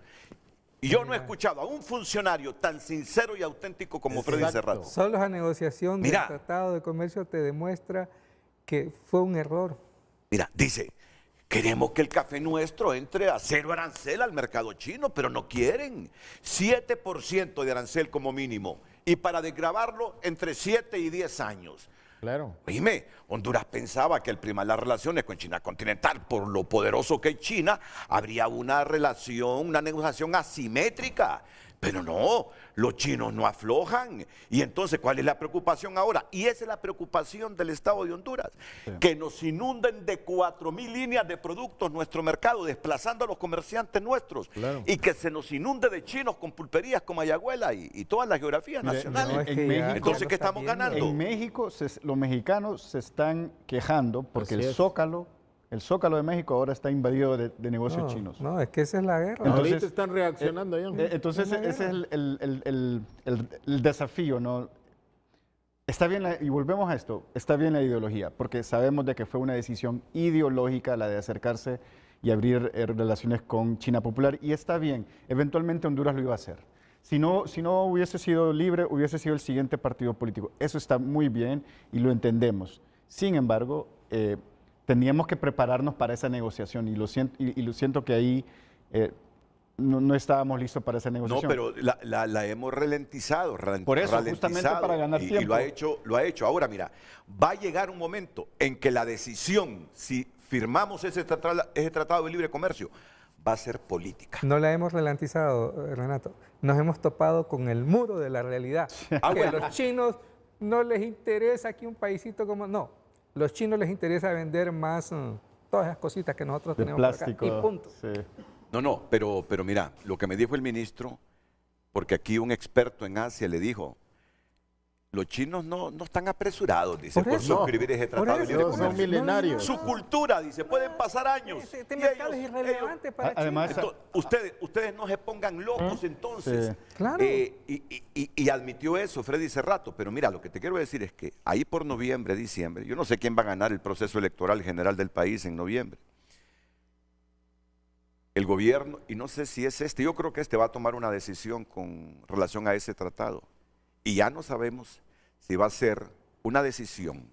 Y yo no he escuchado a un funcionario tan sincero y auténtico como Freddy Cerrato. Solo la negociación del Tratado de Comercio te demuestra que fue un error. Mira, dice, queremos que el café nuestro entre a 0 arancel al mercado chino, pero no quieren. 7% de arancel como mínimo. Y para desgravarlo, entre 7 y 10 años. Claro. Oíme, Honduras pensaba que al primar las relaciones con China continental, por lo poderoso que es China, habría una relación, una negociación asimétrica. Pero no, los chinos no aflojan. Y entonces, ¿cuál es la preocupación ahora? Y esa es la preocupación del Estado de Honduras. Sí. Que nos inunden de 4.000 líneas de productos nuestro mercado, desplazando a los comerciantes nuestros. Claro. Y que se nos inunde de chinos con pulperías como Ayahuela y todas las geografías nacionales. No, en México, entonces, ¿qué estamos ganando? En México, los mexicanos se están quejando porque el Zócalo de México ahora está invadido de negocios chinos. No, es que esa es la guerra. Entonces, ahorita están reaccionando ya. Entonces ese es el desafío, ¿no? Está bien, y volvemos a esto, está bien la ideología, porque sabemos de que fue una decisión ideológica la de acercarse y abrir relaciones con China Popular, y está bien, eventualmente Honduras lo iba a hacer. Si no hubiese sido libre, hubiese sido el siguiente partido político. Eso está muy bien y lo entendemos. Sin embargo, teníamos que prepararnos para esa negociación y lo siento que ahí no estábamos listos para esa negociación. No, pero la hemos ralentizado. Por eso, justamente para ganar tiempo. Y lo ha hecho. Ahora, mira, va a llegar un momento en que la decisión, si firmamos ese tratado de libre comercio, va a ser política. No la hemos ralentizado, Renato. Nos hemos topado con el muro de la realidad. A los chinos no les interesa aquí un paisito como... No. Los chinos les interesa vender más todas esas cositas que nosotros tenemos plástico, por acá. Y punto. Sí. No, pero mira, lo que me dijo el ministro, porque aquí un experto en Asia le dijo, los chinos no están apresurados, dice, por suscribir ese tratado de libre comercio. Son milenarios. Su cultura, dice, pueden pasar años. Este mercado es irrelevante para además, China. Ustedes no se pongan locos entonces. Sí. Claro. Y admitió eso Freddy Cerrato. Pero mira, lo que te quiero decir es que ahí por noviembre, diciembre, yo no sé quién va a ganar el proceso electoral general del país en noviembre. El gobierno, y no sé si es yo creo que va a tomar una decisión con relación a ese tratado. Y ya no sabemos si va a ser una decisión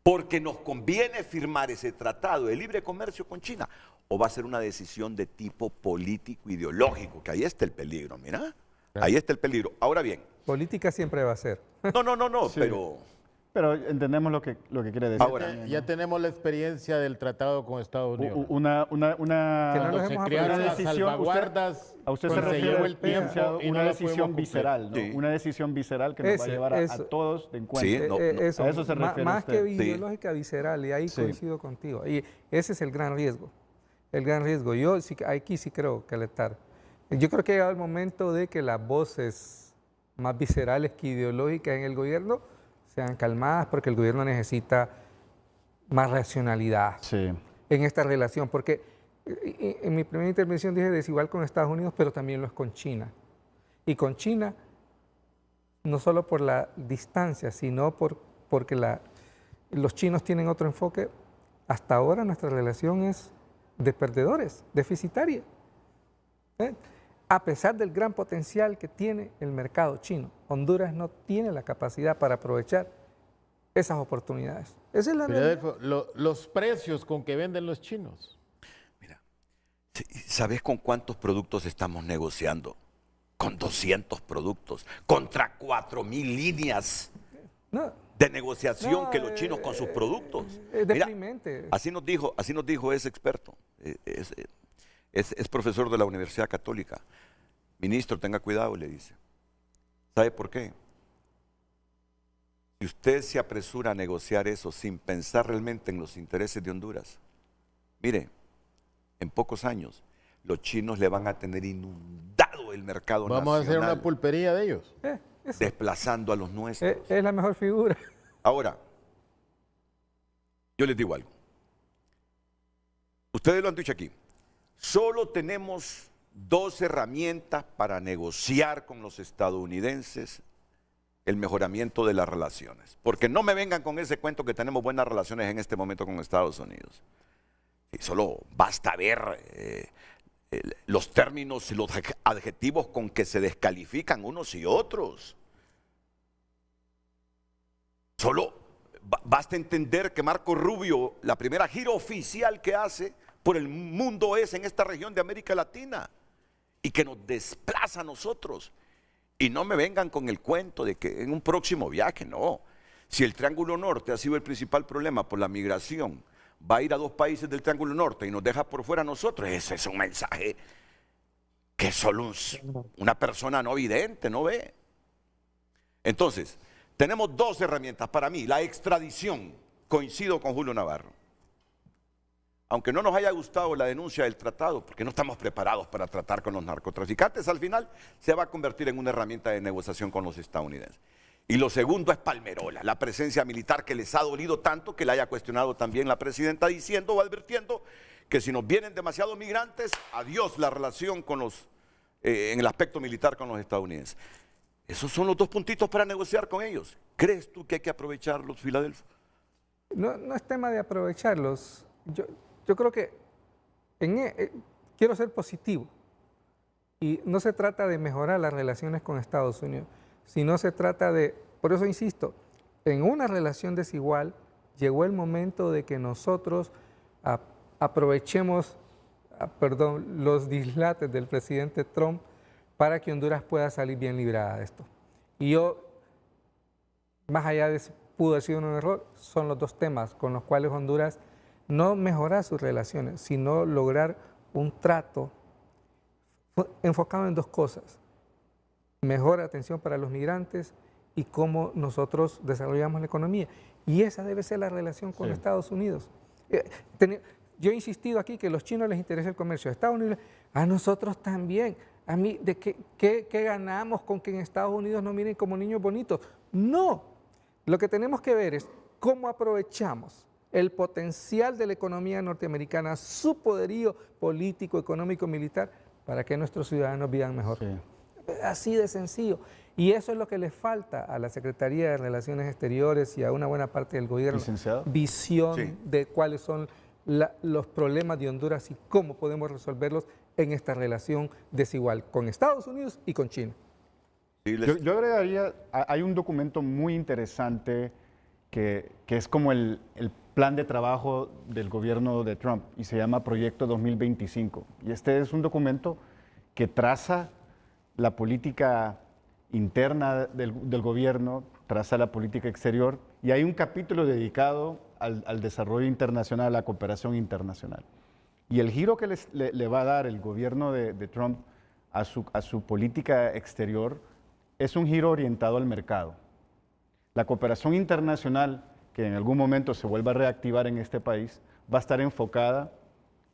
porque nos conviene firmar ese tratado de libre comercio con China o va a ser una decisión de tipo político, ideológico, que ahí está el peligro, mira, ahí está el peligro. Ahora bien. Política siempre va a ser. No, sí. Pero entendemos lo que quiere decir. Ahora, ya tenemos la experiencia del tratado con Estados Unidos. Una se crearon las salvaguardas. A usted se refiere el tiempo, una decisión visceral, ¿no? Sí. Una decisión visceral que nos va a llevar a todos de encuentro. Sí, a eso se refiere más que ideológica, visceral, y ahí coincido contigo. Y ese es el gran riesgo. El gran riesgo. Yo aquí sí creo que alertar. Yo creo que ha llegado el momento de que las voces más viscerales que ideológicas en el gobierno sean calmadas, porque el gobierno necesita más racionalidad en esta relación, porque en mi primera intervención dije desigual con Estados Unidos, pero también lo es con China. Y con China, no solo por la distancia, sino porque los chinos tienen otro enfoque. Hasta ahora nuestra relación es de perdedores, deficitaria. A pesar del gran potencial que tiene el mercado chino, Honduras no tiene la capacidad para aprovechar esas oportunidades. Esa es la realidad. Los precios con que venden los chinos. Mira, ¿sabes con cuántos productos estamos negociando? Con 200 productos, contra 4.000 líneas de negociación que los chinos con sus productos. Es deprimente. Mira, así nos dijo ese experto. Es profesor de la Universidad Católica. Ministro, tenga cuidado, le dice. ¿Sabe por qué? Si usted se apresura a negociar eso sin pensar realmente en los intereses de Honduras, mire, en pocos años los chinos le van a tener inundado el mercado nacional. Vamos a hacer una pulpería de ellos. Desplazando a los nuestros. Es la mejor figura. Ahora, yo les digo algo. Ustedes lo han dicho aquí. Solo tenemos 2 herramientas para negociar con los estadounidenses el mejoramiento de las relaciones. Porque no me vengan con ese cuento que tenemos buenas relaciones en este momento con Estados Unidos. Y solo basta ver los términos y los adjetivos con que se descalifican unos y otros. Solo basta entender que Marco Rubio, la primera gira oficial que hace por el mundo es en esta región de América Latina y que nos desplaza a nosotros. Y no me vengan con el cuento de que en un próximo viaje, no. Si el Triángulo Norte ha sido el principal problema por la migración, va a ir a 2 países del Triángulo Norte y nos deja por fuera a nosotros, ese es un mensaje que solo una persona no vidente no ve. Entonces, tenemos 2 herramientas para mí. La extradición, coincido con Julio Navarro. Aunque no nos haya gustado la denuncia del tratado, porque no estamos preparados para tratar con los narcotraficantes, al final se va a convertir en una herramienta de negociación con los estadounidenses. Y lo segundo es Palmerola, la presencia militar que les ha dolido tanto, que la haya cuestionado también la presidenta diciendo o advirtiendo que si nos vienen demasiados migrantes, adiós la relación con los, en el aspecto militar con los estadounidenses. Esos son los 2 puntitos para negociar con ellos. ¿Crees tú que hay que aprovecharlos, Filadelfo? No es tema de aprovecharlos. Yo creo que quiero ser positivo y no se trata de mejorar las relaciones con Estados Unidos, sino se trata de, por eso insisto, en una relación desigual llegó el momento de que nosotros aprovechemos los dislates del presidente Trump para que Honduras pueda salir bien librada de esto. Y yo, más allá de si pudo haber sido un error, son los 2 temas con los cuales Honduras no mejorar sus relaciones, sino lograr un trato enfocado en 2 cosas. Mejor atención para los migrantes y cómo nosotros desarrollamos la economía. Y esa debe ser la relación con Estados Unidos. Yo he insistido aquí que a los chinos les interesa el comercio. A Estados Unidos, a nosotros también. A mí, ¿de qué ganamos con que en Estados Unidos nos miren como niños bonitos? No. Lo que tenemos que ver es cómo aprovechamos el potencial de la economía norteamericana, su poderío político, económico, militar, para que nuestros ciudadanos vivan mejor. Sí. Así de sencillo. Y eso es lo que le falta a la Secretaría de Relaciones Exteriores y a una buena parte del gobierno. Licenciado. Visión de cuáles son los problemas de Honduras y cómo podemos resolverlos en esta relación desigual con Estados Unidos y con China. Yo agregaría, hay un documento muy interesante que es como el plan de trabajo del gobierno de Trump y se llama Proyecto 2025. Y este es un documento que traza la política interna del gobierno, traza la política exterior y hay un capítulo dedicado al desarrollo internacional, a la cooperación internacional. Y el giro que le va a dar el gobierno de Trump a su política exterior es un giro orientado al mercado. La cooperación internacional, que en algún momento se vuelva a reactivar en este país, va a estar enfocada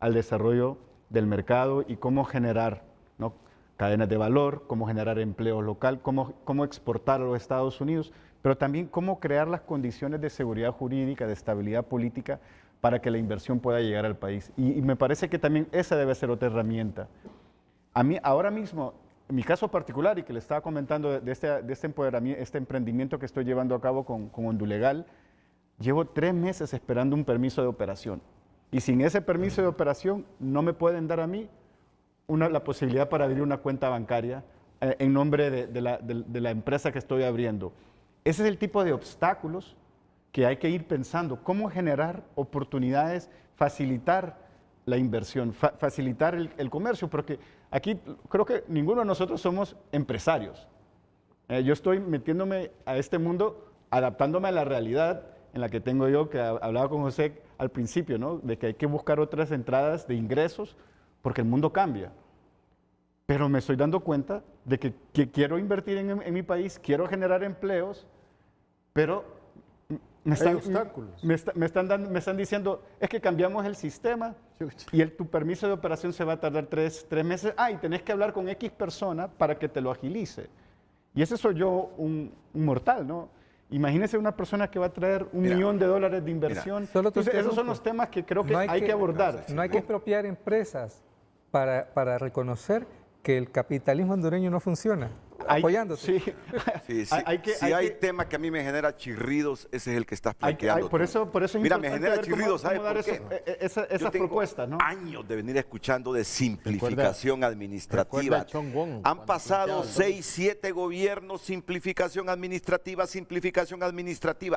al desarrollo del mercado y cómo generar, ¿no?, cadenas de valor, cómo generar empleo local, cómo exportar a los Estados Unidos, pero también cómo crear las condiciones de seguridad jurídica, de estabilidad política, para que la inversión pueda llegar al país. Y me parece que también esa debe ser otra herramienta. A mí, ahora mismo, en mi caso particular, y que le estaba comentando de este empoderamiento, este emprendimiento que estoy llevando a cabo con Hondulegal, llevo 3 meses esperando un permiso de operación. Y sin ese permiso de operación no me pueden dar a mí la posibilidad para abrir una cuenta bancaria en nombre de la empresa que estoy abriendo. Ese es el tipo de obstáculos que hay que ir pensando. Cómo generar oportunidades, facilitar la inversión, facilitar el comercio, porque aquí creo que ninguno de nosotros somos empresarios. Yo estoy metiéndome a este mundo, adaptándome a la realidad en la que tengo yo, que hablaba con José al principio, ¿no?, de que hay que buscar otras entradas de ingresos porque el mundo cambia. Pero me estoy dando cuenta de que quiero invertir en mi país, quiero generar empleos, pero Me Hay obstáculos. me están diciendo, es que cambiamos el sistema y tu permiso de operación se va a tardar tres meses. Y tenés que hablar con X persona para que te lo agilice. Y ese soy yo, un mortal, ¿no? Imagínese una persona que va a traer $1 millón de inversión. Entonces, esos son los temas que creo que hay que abordar. No hay que expropiar empresas para reconocer que el capitalismo hondureño no funciona. Apoyándose. Si hay tema que a mí me genera chirridos, ese es el que estás planteando. Por eso Mira, me genera chirridos, ¿sabes por qué? Esas propuestas, ¿no? Años de venir escuchando de simplificación administrativa. Han pasado 6, 7 gobiernos, simplificación administrativa.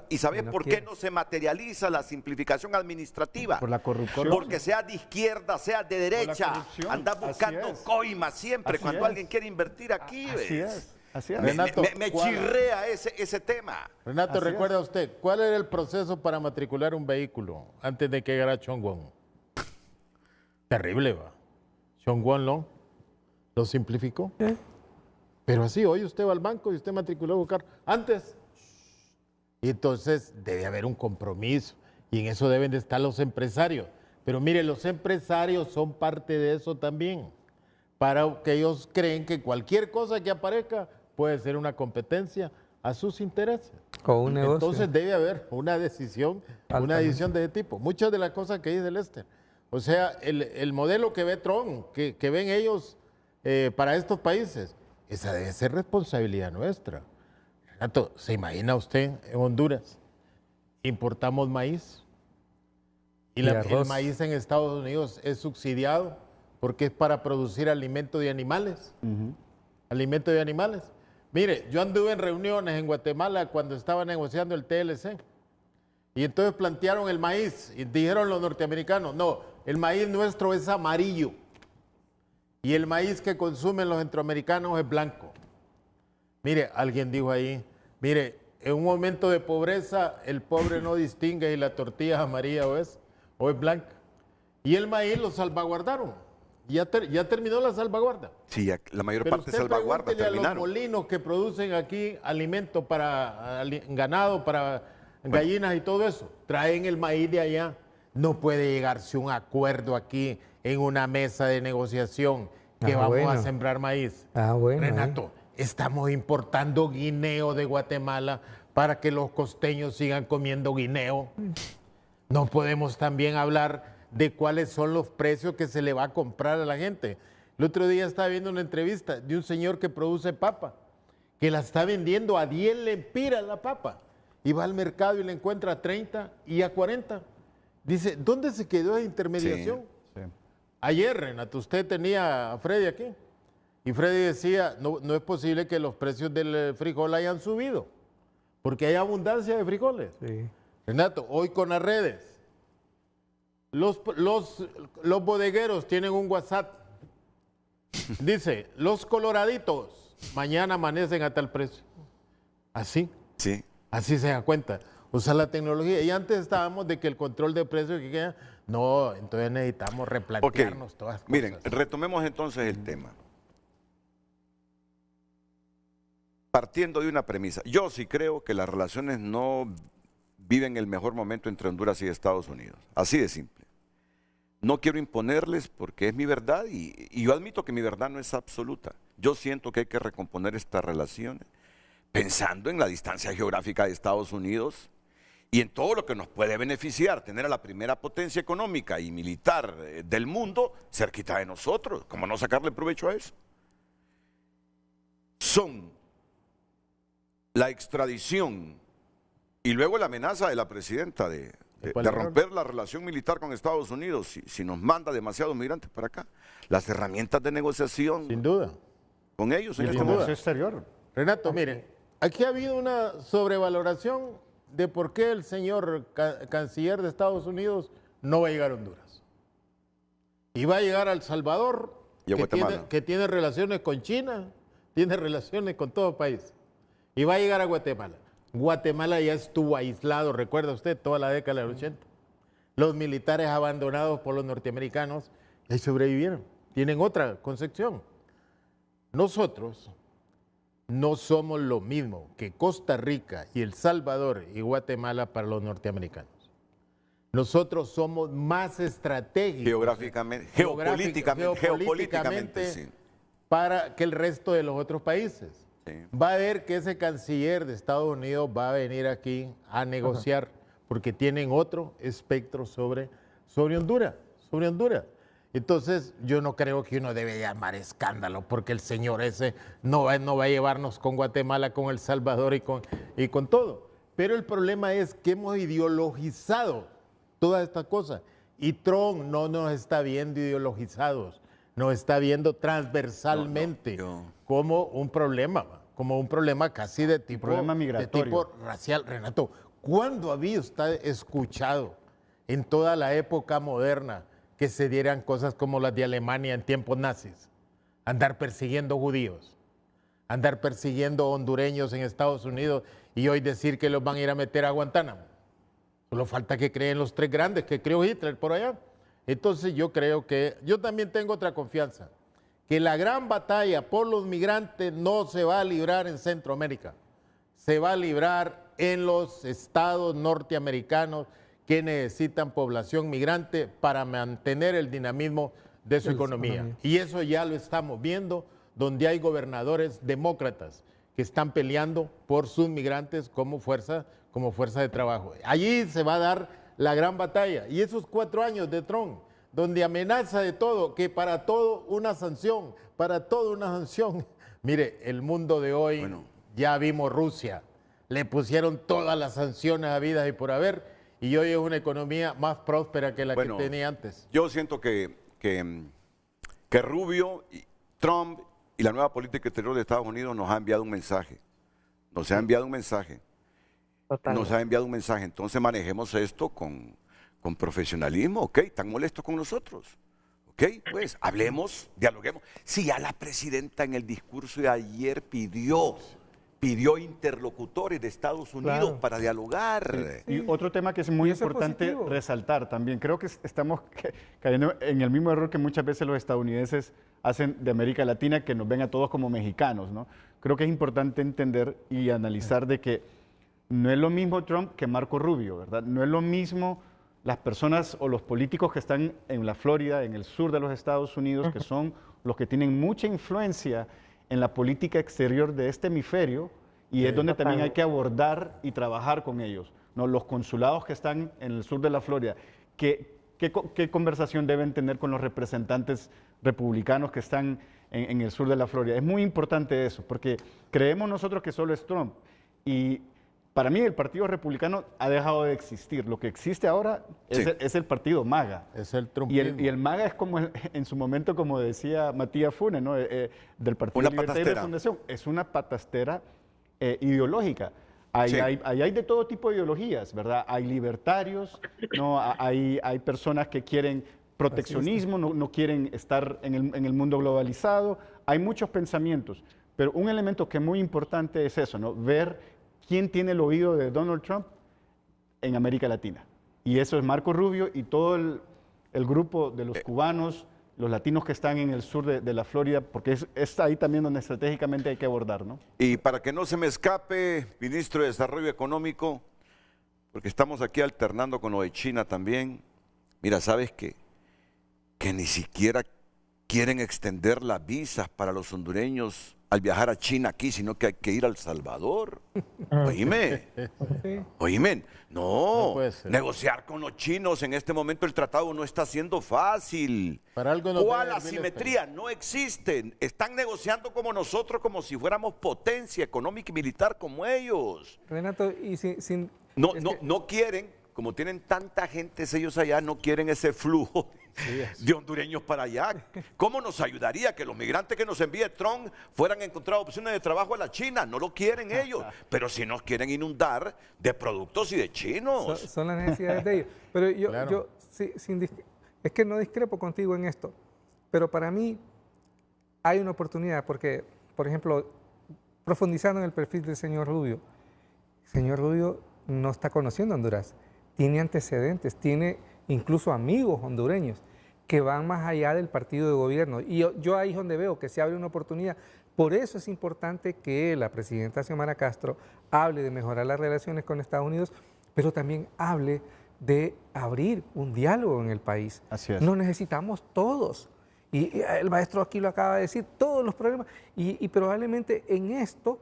¿Y sabes por qué no se materializa la simplificación administrativa? Por la corrupción. Porque sea de izquierda, sea de derecha, andas buscando coimas siempre cuando alguien quiere invertir aquí. Así es. Renato, me chirrea ese tema. Renato, ¿recuerda usted cuál era el proceso para matricular un vehículo antes de que llegara Chongwon? Terrible, va. Chongwon lo simplificó. Pero así, hoy usted va al banco y usted matriculó un carro antes. Y entonces debe haber un compromiso y en eso deben de estar los empresarios. Pero mire, los empresarios son parte de eso también. Para que ellos creen que cualquier cosa que aparezca puede ser una competencia a sus intereses. O un negocio. Entonces debe haber una decisión de ese tipo. Muchas de las cosas que dice Lester. O sea, el modelo que ve Trump, que ven ellos para estos países, esa debe ser responsabilidad nuestra. Renato, ¿se imagina usted en Honduras? Importamos maíz y el maíz en Estados Unidos es subsidiado porque es para producir alimento de animales. Alimento de animales. Mire, yo anduve en reuniones en Guatemala cuando estaba negociando el TLC. Y entonces plantearon el maíz y dijeron los norteamericanos, no, el maíz nuestro es amarillo. Y el maíz que consumen los centroamericanos es blanco. Mire, alguien dijo ahí, mire, en un momento de pobreza el pobre no distingue si la tortilla es amarilla o es blanca. Y el maíz lo salvaguardaron. Ya terminó la salvaguarda. Sí, la mayor parte de salvaguardas terminaron. A los molinos que producen aquí alimento para ganado, para gallinas y todo eso, traen el maíz de allá. No puede llegarse a un acuerdo aquí en una mesa de negociación que vamos a sembrar maíz. Renato, estamos importando guineo de Guatemala para que los costeños sigan comiendo guineo. No podemos también hablar de cuáles son los precios que se le va a comprar a la gente. El otro día estaba viendo una entrevista de un señor que produce papa, que la está vendiendo a 10 lempiras la papa, y va al mercado y la encuentra a 30 y a 40. Dice, ¿dónde se quedó esa intermediación? Sí. Ayer, Renato, usted tenía a Freddy aquí, y Freddy decía, no es posible que los precios del frijol hayan subido, porque hay abundancia de frijoles. Sí. Renato, hoy con las redes, los bodegueros tienen un WhatsApp. Dice, los coloraditos mañana amanecen a tal precio. Así. Sí. Así se da cuenta. Usa la tecnología. Y antes estábamos de que el control de precios que queda. No, entonces necesitamos replantearnos todas las cosas. Miren, retomemos entonces el tema. Partiendo de una premisa. Yo sí creo que las relaciones no viven el mejor momento entre Honduras y Estados Unidos. Así de simple. No quiero imponerles porque es mi verdad y yo admito que mi verdad no es absoluta. Yo siento que hay que recomponer estas relaciones pensando en la distancia geográfica de Estados Unidos y en todo lo que nos puede beneficiar, tener a la primera potencia económica y militar del mundo cerquita de nosotros. ¿Cómo no sacarle provecho a eso? Son la extradición y luego la amenaza de la presidenta de romper la relación militar con Estados Unidos si nos manda demasiados migrantes para acá. Las herramientas de negociación. Sin duda. Con ellos en el este comercio exterior. Renato, mire, aquí ha habido una sobrevaloración de por qué el señor canciller de Estados Unidos no va a llegar a Honduras. Y va a llegar a El Salvador, y a Guatemala, que tiene relaciones con China, tiene relaciones con todo el país. Y va a llegar a Guatemala. Guatemala ya estuvo aislado, recuerda usted, toda la década del 80. Los militares abandonados por los norteamericanos y sobrevivieron. Tienen otra concepción. Nosotros no somos lo mismo que Costa Rica y El Salvador y Guatemala para los norteamericanos. Nosotros somos más estratégicos geopolíticamente sí, para que el resto de los otros países. Sí. Va a ver que ese canciller de Estados Unidos va a venir aquí a negociar porque tienen otro espectro sobre Honduras. Entonces, yo no creo que uno debe llamar escándalo porque el señor ese no va a llevarnos con Guatemala, con El Salvador y con todo. Pero el problema es que hemos ideologizado toda esta cosa. Y Trump no nos está viendo ideologizados, nos está viendo transversalmente como un problema casi de tipo racial. Renato, ¿cuándo había usted escuchado en toda la época moderna que se dieran cosas como las de Alemania en tiempos nazis? Andar persiguiendo judíos, andar persiguiendo hondureños en Estados Unidos y hoy decir que los van a ir a meter a Guantánamo. Solo falta que creen los tres grandes que creó Hitler por allá. Entonces yo creo que, yo también tengo otra confianza, que la gran batalla por los migrantes no se va a librar en Centroamérica, se va a librar en los estados norteamericanos que necesitan población migrante para mantener el dinamismo de su economía. Y eso ya lo estamos viendo, donde hay gobernadores demócratas que están peleando por sus migrantes como fuerza de trabajo. Allí se va a dar la gran batalla. Y esos 4 años de Trump, donde amenaza de todo, que para todo una sanción, Mire, el mundo de hoy, ya vimos Rusia, le pusieron todas las sanciones habidas y por haber, y hoy es una economía más próspera que la que tenía antes. Yo siento que Rubio, Trump y la nueva política exterior de Estados Unidos nos ha enviado un mensaje. Nos ha enviado un mensaje. Entonces manejemos esto con profesionalismo, ¿ok? ¿Están molestos con nosotros? ¿Ok? Pues hablemos, dialoguemos. Si ya la presidenta en el discurso de ayer pidió interlocutores de Estados Unidos para dialogar. Sí. Y otro tema que es muy importante resaltar también, creo que estamos cayendo en el mismo error que muchas veces los estadounidenses hacen de América Latina, que nos ven a todos como mexicanos, ¿no? Creo que es importante entender y analizar de que no es lo mismo Trump que Marco Rubio, ¿verdad? No es lo mismo las personas o los políticos que están en la Florida, en el sur de los Estados Unidos, que son los que tienen mucha influencia en la política exterior de este hemisferio, y es donde también hay que abordar y trabajar con ellos, ¿no? Los consulados que están en el sur de la Florida, ¿qué conversación deben tener con los representantes republicanos que están en el sur de la Florida? Es muy importante eso, porque creemos nosotros que solo es Trump, y para mí el Partido Republicano ha dejado de existir. Lo que existe ahora es el Partido MAGA. Es el trumpismo. Y el MAGA es como en su momento, como decía Matías Funes, ¿no? Del Partido de Libertad y de Fundación. Es una patastera ideológica. Hay de todo tipo de ideologías, ¿verdad? Hay libertarios, ¿no? Hay personas que quieren proteccionismo, no quieren estar en el mundo globalizado. Hay muchos pensamientos. Pero un elemento que es muy importante es eso, ¿no? Ver quién tiene el oído de Donald Trump en América Latina. Y eso es Marco Rubio y todo el grupo de los cubanos, los latinos que están en el sur de la Florida, porque es ahí también donde estratégicamente hay que abordar, ¿no? Y para que no se me escape, ministro de Desarrollo Económico, porque estamos aquí alternando con lo de China también, mira, ¿sabes qué? Que ni siquiera quieren extender las visas para los hondureños al viajar a China aquí, sino que hay que ir a El Salvador. Oíme, no negociar con los chinos en este momento el tratado no está siendo fácil. ¿Cuál asimetría? No existe. Están negociando como nosotros, como si fuéramos potencia económica y militar como ellos. Renato, y no quieren, como tienen tanta gente ellos allá, no quieren ese flujo de hondureños para allá. ¿Cómo nos ayudaría que los migrantes que nos envíe Trump fueran a encontrar opciones de trabajo a la China? No lo quieren ellos, pero sí nos quieren inundar de productos y de chinos. Son las necesidades de ellos. Pero yo es que no discrepo contigo en esto, pero para mí hay una oportunidad, porque, por ejemplo, profundizando en el perfil del señor Rubio, el señor Rubio no está conociendo Honduras, tiene antecedentes, tiene incluso amigos hondureños que van más allá del partido de gobierno. Y yo ahí es donde veo que se abre una oportunidad Por eso es importante que la presidenta Xiomara Castro hable de mejorar las relaciones con Estados Unidos, pero también hable de abrir un diálogo en el país. Así es. Nos necesitamos todos. Y el maestro aquí lo acaba de decir, todos los problemas. Y probablemente en esto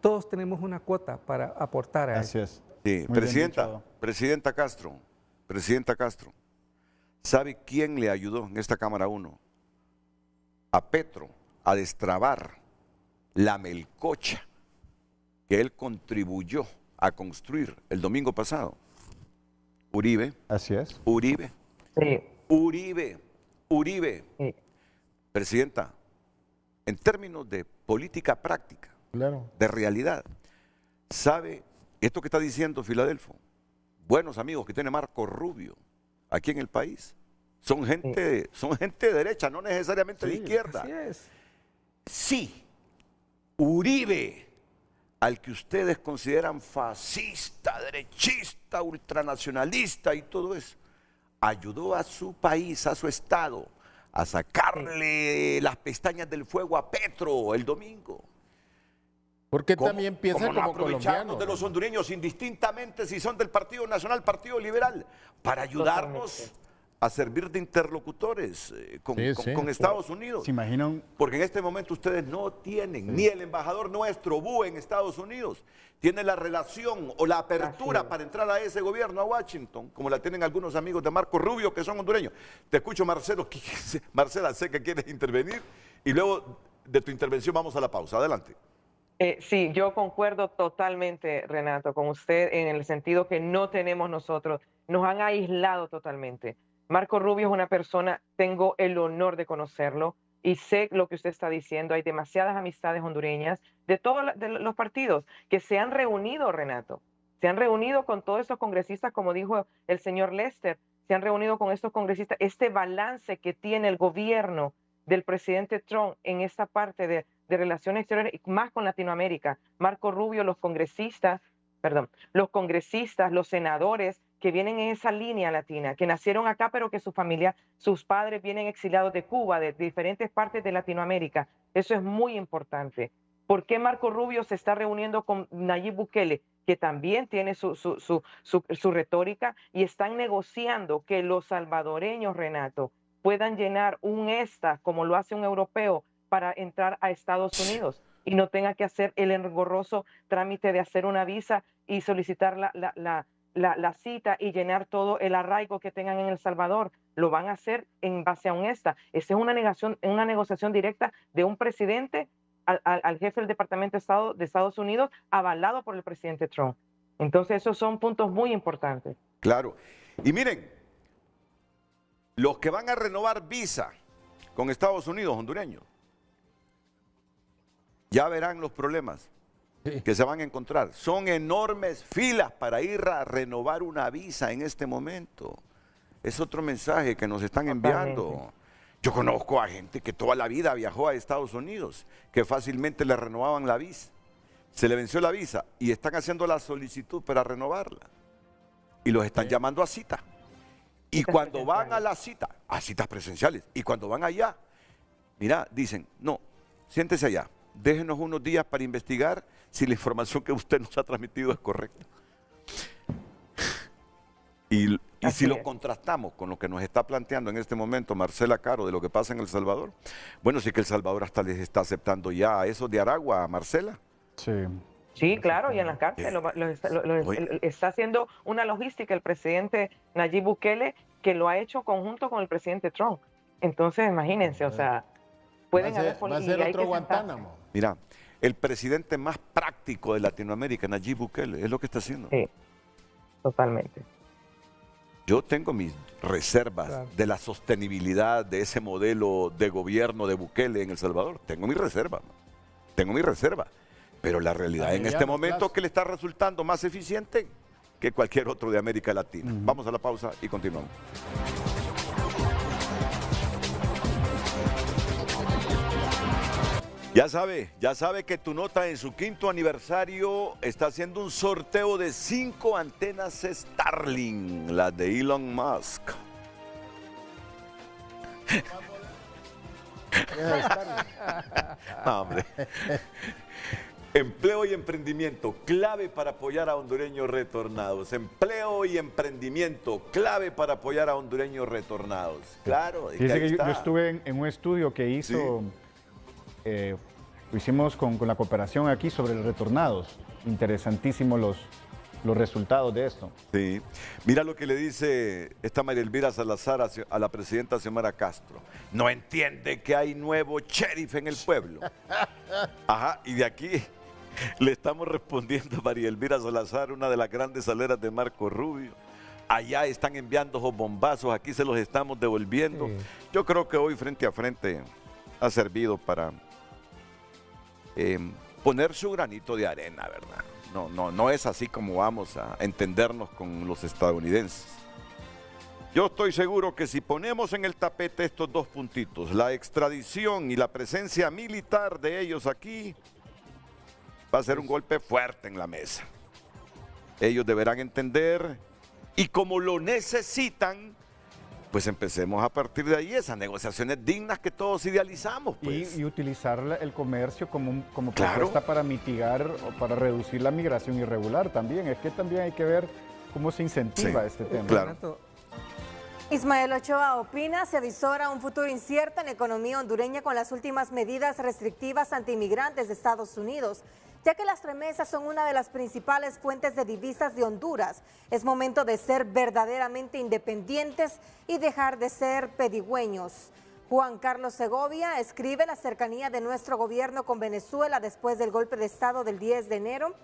todos tenemos una cuota para aportar a Así eso. es. Sí, Presidenta Castro, ¿sabe quién le ayudó en esta Cámara 1? A Petro a destrabar la melcocha que él contribuyó a construir el domingo pasado. Uribe. Así es. Uribe. Sí. Uribe. Sí. Presidenta, en términos de política práctica, Claro. de realidad, ¿sabe esto que está diciendo Filadelfo? Buenos amigos que tiene Marco Rubio aquí en el país. Son gente de derecha, no necesariamente de izquierda. Así es. Sí, Uribe, al que ustedes consideran fascista, derechista, ultranacionalista y todo eso, ayudó a su país, a su estado, a sacarle las pestañas del fuego a Petro el domingo. Porque también piensa ¿Cómo no como aprovecharnos colombiano? de los hondureños indistintamente si son del Partido Nacional, Partido Liberal, para ayudarnos a servir de interlocutores con Estados Unidos? ¿Se imaginan? Porque en este momento ustedes no tienen, ni el embajador nuestro, Bu, en Estados Unidos, tiene la relación o la apertura para entrar a ese gobierno, a Washington, como la tienen algunos amigos de Marco Rubio que son hondureños. Te escucho, Marcelo. Marcela, sé que quieres intervenir y luego de tu intervención vamos a la pausa. Adelante. Sí, yo concuerdo totalmente, Renato, con usted en el sentido que no tenemos nosotros, nos han aislado totalmente. Marco Rubio es una persona, tengo el honor de conocerlo y sé lo que usted está diciendo. Hay demasiadas amistades hondureñas de todos los partidos que se han reunido, Renato. Se han reunido con todos estos congresistas, como dijo el señor Lester, se han reunido con estos congresistas. Este balance que tiene el gobierno del presidente Trump en esta parte de relaciones exteriores, y más con Latinoamérica. Marco Rubio, los congresistas, los senadores que vienen en esa línea latina, que nacieron acá, pero que su familia, sus padres vienen exiliados de Cuba, de diferentes partes de Latinoamérica. Eso es muy importante. ¿Por qué Marco Rubio se está reuniendo con Nayib Bukele, que también tiene su retórica, y están negociando que los salvadoreños, Renato, puedan llenar un ESTA, como lo hace un europeo, para entrar a Estados Unidos y no tenga que hacer el engorroso trámite de hacer una visa y solicitar la cita y llenar todo el arraigo que tengan en El Salvador? Lo van a hacer en base a un ESTA. Esa es una negociación directa de un presidente al jefe del Departamento de Estado de Estados Unidos, avalado por el presidente Trump. Entonces esos son puntos muy importantes. Claro. Y miren, los que van a renovar visa con Estados Unidos, hondureños, ya verán los problemas que se van a encontrar. Son enormes filas para ir a renovar una visa en este momento. Es otro mensaje que nos están enviando. Yo conozco a gente que toda la vida viajó a Estados Unidos, que fácilmente le renovaban la visa. Se le venció la visa y están haciendo la solicitud para renovarla. Y los están llamando a cita. Y cuando van a la cita, a citas presenciales, y cuando van allá, mira, dicen, no, siéntese allá. Déjenos unos días para investigar si la información que usted nos ha transmitido es correcta. Y si lo contrastamos con lo que nos está planteando en este momento Marcela Caro de lo que pasa en El Salvador, bueno, sí que El Salvador hasta les está aceptando ya a esos de Aragua, Marcela. Sí. Sí, claro, y en la cárcel está haciendo una logística el presidente Nayib Bukele, que lo ha hecho conjunto con el presidente Trump. Entonces, imagínense, o sea, pueden haber... Va a ser otro Guantánamo. Mira, el presidente más práctico de Latinoamérica, Nayib Bukele, es lo que está haciendo. Sí, totalmente. Yo tengo mis reservas de la sostenibilidad de ese modelo de gobierno de Bukele en El Salvador. Tengo mi reserva. Pero la realidad en este momento es que le está resultando más eficiente que cualquier otro de América Latina. Vamos a la pausa y continuamos. Ya sabe que Tu Nota en su 5º aniversario está haciendo un sorteo de 5 antenas Starlink, las de Elon Musk. No, hombre. Empleo y emprendimiento, clave para apoyar a hondureños retornados. Empleo y emprendimiento, clave para apoyar a hondureños retornados. Claro. Fíjese que yo estuve en un estudio que hizo, sí. Lo hicimos con la cooperación aquí sobre los retornados. Interesantísimos los resultados de esto. Sí. Mira lo que le dice esta María Elvira Salazar a la presidenta Xiomara Castro. No entiende que hay nuevo sheriff en el pueblo. Ajá, y de aquí le estamos respondiendo a María Elvira Salazar, una de las grandes aleras de Marco Rubio. Allá están enviando esos bombazos, aquí se los estamos devolviendo. Sí. Yo creo que hoy frente a frente ha servido para poner su granito de arena, ¿verdad? No es así como vamos a entendernos con los estadounidenses. Yo estoy seguro que si ponemos en el tapete estos dos puntitos, la extradición y la presencia militar de ellos aquí, va a ser un golpe fuerte en la mesa. Ellos deberán entender, y como lo necesitan, pues empecemos a partir de ahí esas negociaciones dignas que todos idealizamos. Pues. Y utilizar el comercio como propuesta para mitigar o para reducir la migración irregular también. Es que también hay que ver cómo se incentiva este tema. Claro. Ismael Ochoa opina, se avisora un futuro incierto en la economía hondureña con las últimas medidas restrictivas anti-inmigrantes de Estados Unidos. Ya que las remesas son una de las principales fuentes de divisas de Honduras, es momento de ser verdaderamente independientes y dejar de ser pedigüeños. Juan Carlos Segovia escribe: la cercanía de nuestro gobierno con Venezuela después del golpe de Estado del 10 de enero,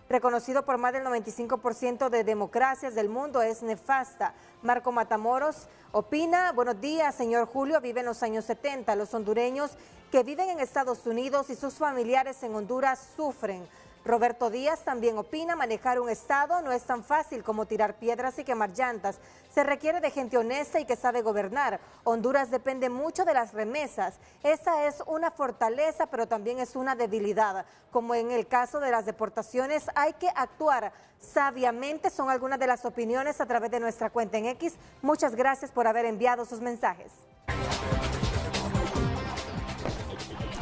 reconocido por más del 95% de democracias del mundo, es nefasta. Marco Matamoros opina, buenos días, señor Julio, vive en los años 70. Los hondureños que viven en Estados Unidos y sus familiares en Honduras sufren. Roberto Díaz también opina, manejar un estado no es tan fácil como tirar piedras y quemar llantas. Se requiere de gente honesta y que sabe gobernar. Honduras depende mucho de las remesas. Esa es una fortaleza, pero también es una debilidad. Como en el caso de las deportaciones, hay que actuar sabiamente. Son algunas de las opiniones a través de nuestra cuenta en X. Muchas gracias por haber enviado sus mensajes.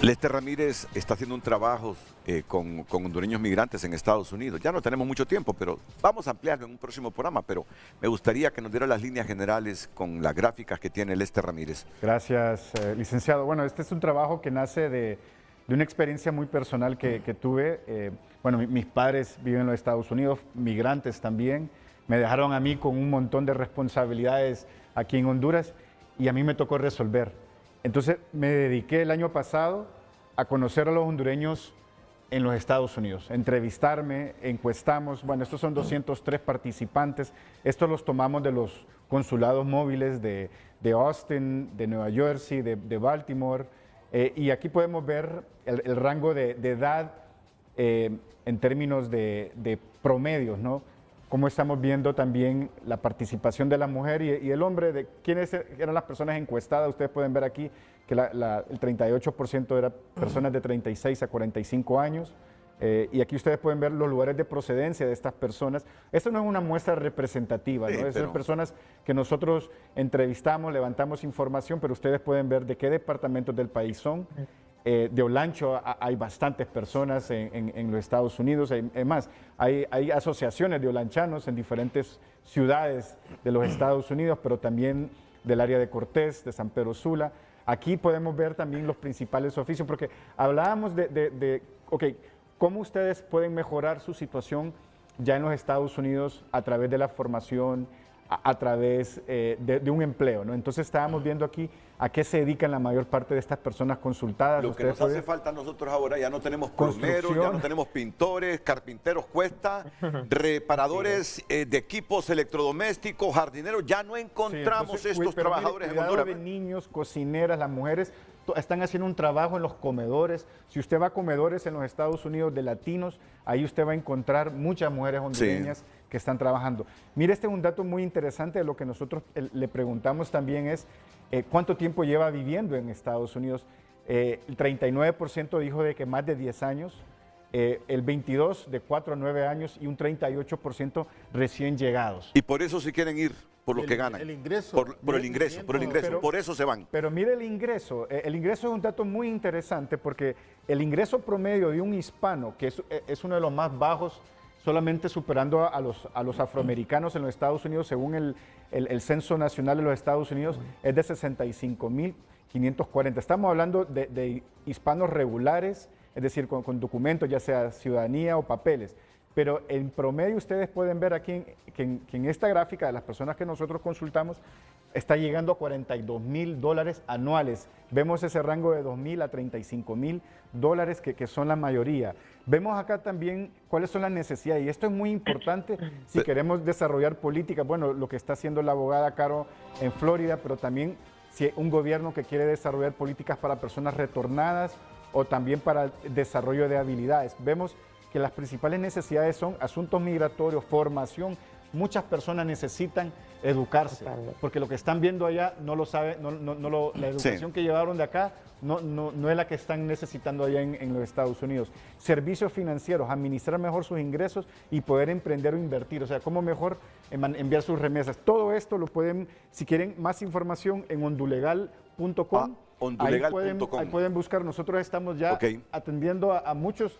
Lester Ramírez está haciendo un trabajo con hondureños migrantes en Estados Unidos. Ya no tenemos mucho tiempo, pero vamos a ampliarlo en un próximo programa. Pero me gustaría que nos diera las líneas generales con las gráficas que tiene Lester Ramírez. Gracias, licenciado. Bueno, este es un trabajo que nace de una experiencia muy personal que tuve. Bueno, mis padres viven en los Estados Unidos, migrantes también. Me dejaron a mí con un montón de responsabilidades aquí en Honduras y a mí me tocó resolver. Entonces me dediqué el año pasado a conocer a los hondureños en los Estados Unidos, entrevistarme, encuestamos. Bueno, estos son 203 participantes. Estos los tomamos de los consulados móviles de Austin, de Nueva Jersey, de Baltimore. Y aquí podemos ver el rango de edad en términos de promedios, ¿no? Como estamos viendo también la participación de la mujer y el hombre, de quiénes eran las personas encuestadas. Ustedes pueden ver aquí que el 38% eran personas de 36 a 45 años. Y aquí ustedes pueden ver los lugares de procedencia de estas personas. Esto no es una muestra representativa, ¿no? Sí, son personas que nosotros entrevistamos, levantamos información, pero ustedes pueden ver de qué departamentos del país son. De Olancho hay bastantes personas en los Estados Unidos. Además, hay asociaciones de olanchanos en diferentes ciudades de los Estados Unidos, pero también del área de Cortés, de San Pedro Sula. Aquí podemos ver también los principales oficios, porque hablábamos ok, cómo ustedes pueden mejorar su situación ya en los Estados Unidos a través de la formación, a través de un empleo, ¿no? Entonces estábamos viendo aquí a qué se dedican la mayor parte de estas personas consultadas. Lo que nos hace falta a nosotros ahora, ya no tenemos plomeros, ya no tenemos pintores, carpinteros cuesta, reparadores de equipos electrodomésticos, jardineros, ya no encontramos estos trabajadores en Honduras. De niños, cocineras, las mujeres están haciendo un trabajo en los comedores. Si usted va a comedores en los Estados Unidos de latinos, ahí usted va a encontrar muchas mujeres hondureñas que están trabajando. Mire, este es un dato muy interesante. De lo que nosotros le preguntamos también es cuánto tiempo lleva viviendo en Estados Unidos. El 39% dijo de que más de 10 años, el 22% de 4 a 9 años y un 38% recién llegados. Y por eso si quieren ir por lo que ganan. El ingreso. Por el ingreso, por eso se van. Pero mire el ingreso es un dato muy interesante porque el ingreso promedio de un hispano, que es uno de los más bajos, solamente superando a los afroamericanos en los Estados Unidos, según el Censo Nacional de los Estados Unidos, es de 65.540. Estamos hablando de hispanos regulares, es decir, con documentos, ya sea ciudadanía o papeles. Pero en promedio ustedes pueden ver aquí que en esta gráfica de las personas que nosotros consultamos está llegando a $42,000 anuales. Vemos ese rango de $2,000 a $35,000 que son la mayoría. Vemos acá también cuáles son las necesidades y esto es muy importante si queremos desarrollar políticas. Bueno, lo que está haciendo la abogada Caro en Florida, pero también si un gobierno que quiere desarrollar políticas para personas retornadas o también para el desarrollo de habilidades. Vemos que las principales necesidades son asuntos migratorios, formación. Muchas personas necesitan educarse, porque lo que están viendo allá no lo saben, la educación que llevaron de acá no es la que están necesitando allá en los Estados Unidos. Servicios financieros, administrar mejor sus ingresos y poder emprender o invertir, o sea, cómo mejor enviar sus remesas. Todo esto lo pueden, si quieren más información, en hondulegal.com. Ahí pueden buscar, nosotros estamos ya atendiendo a muchos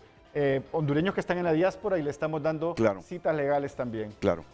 hondureños que están en la diáspora y le estamos dando citas legales también. Claro.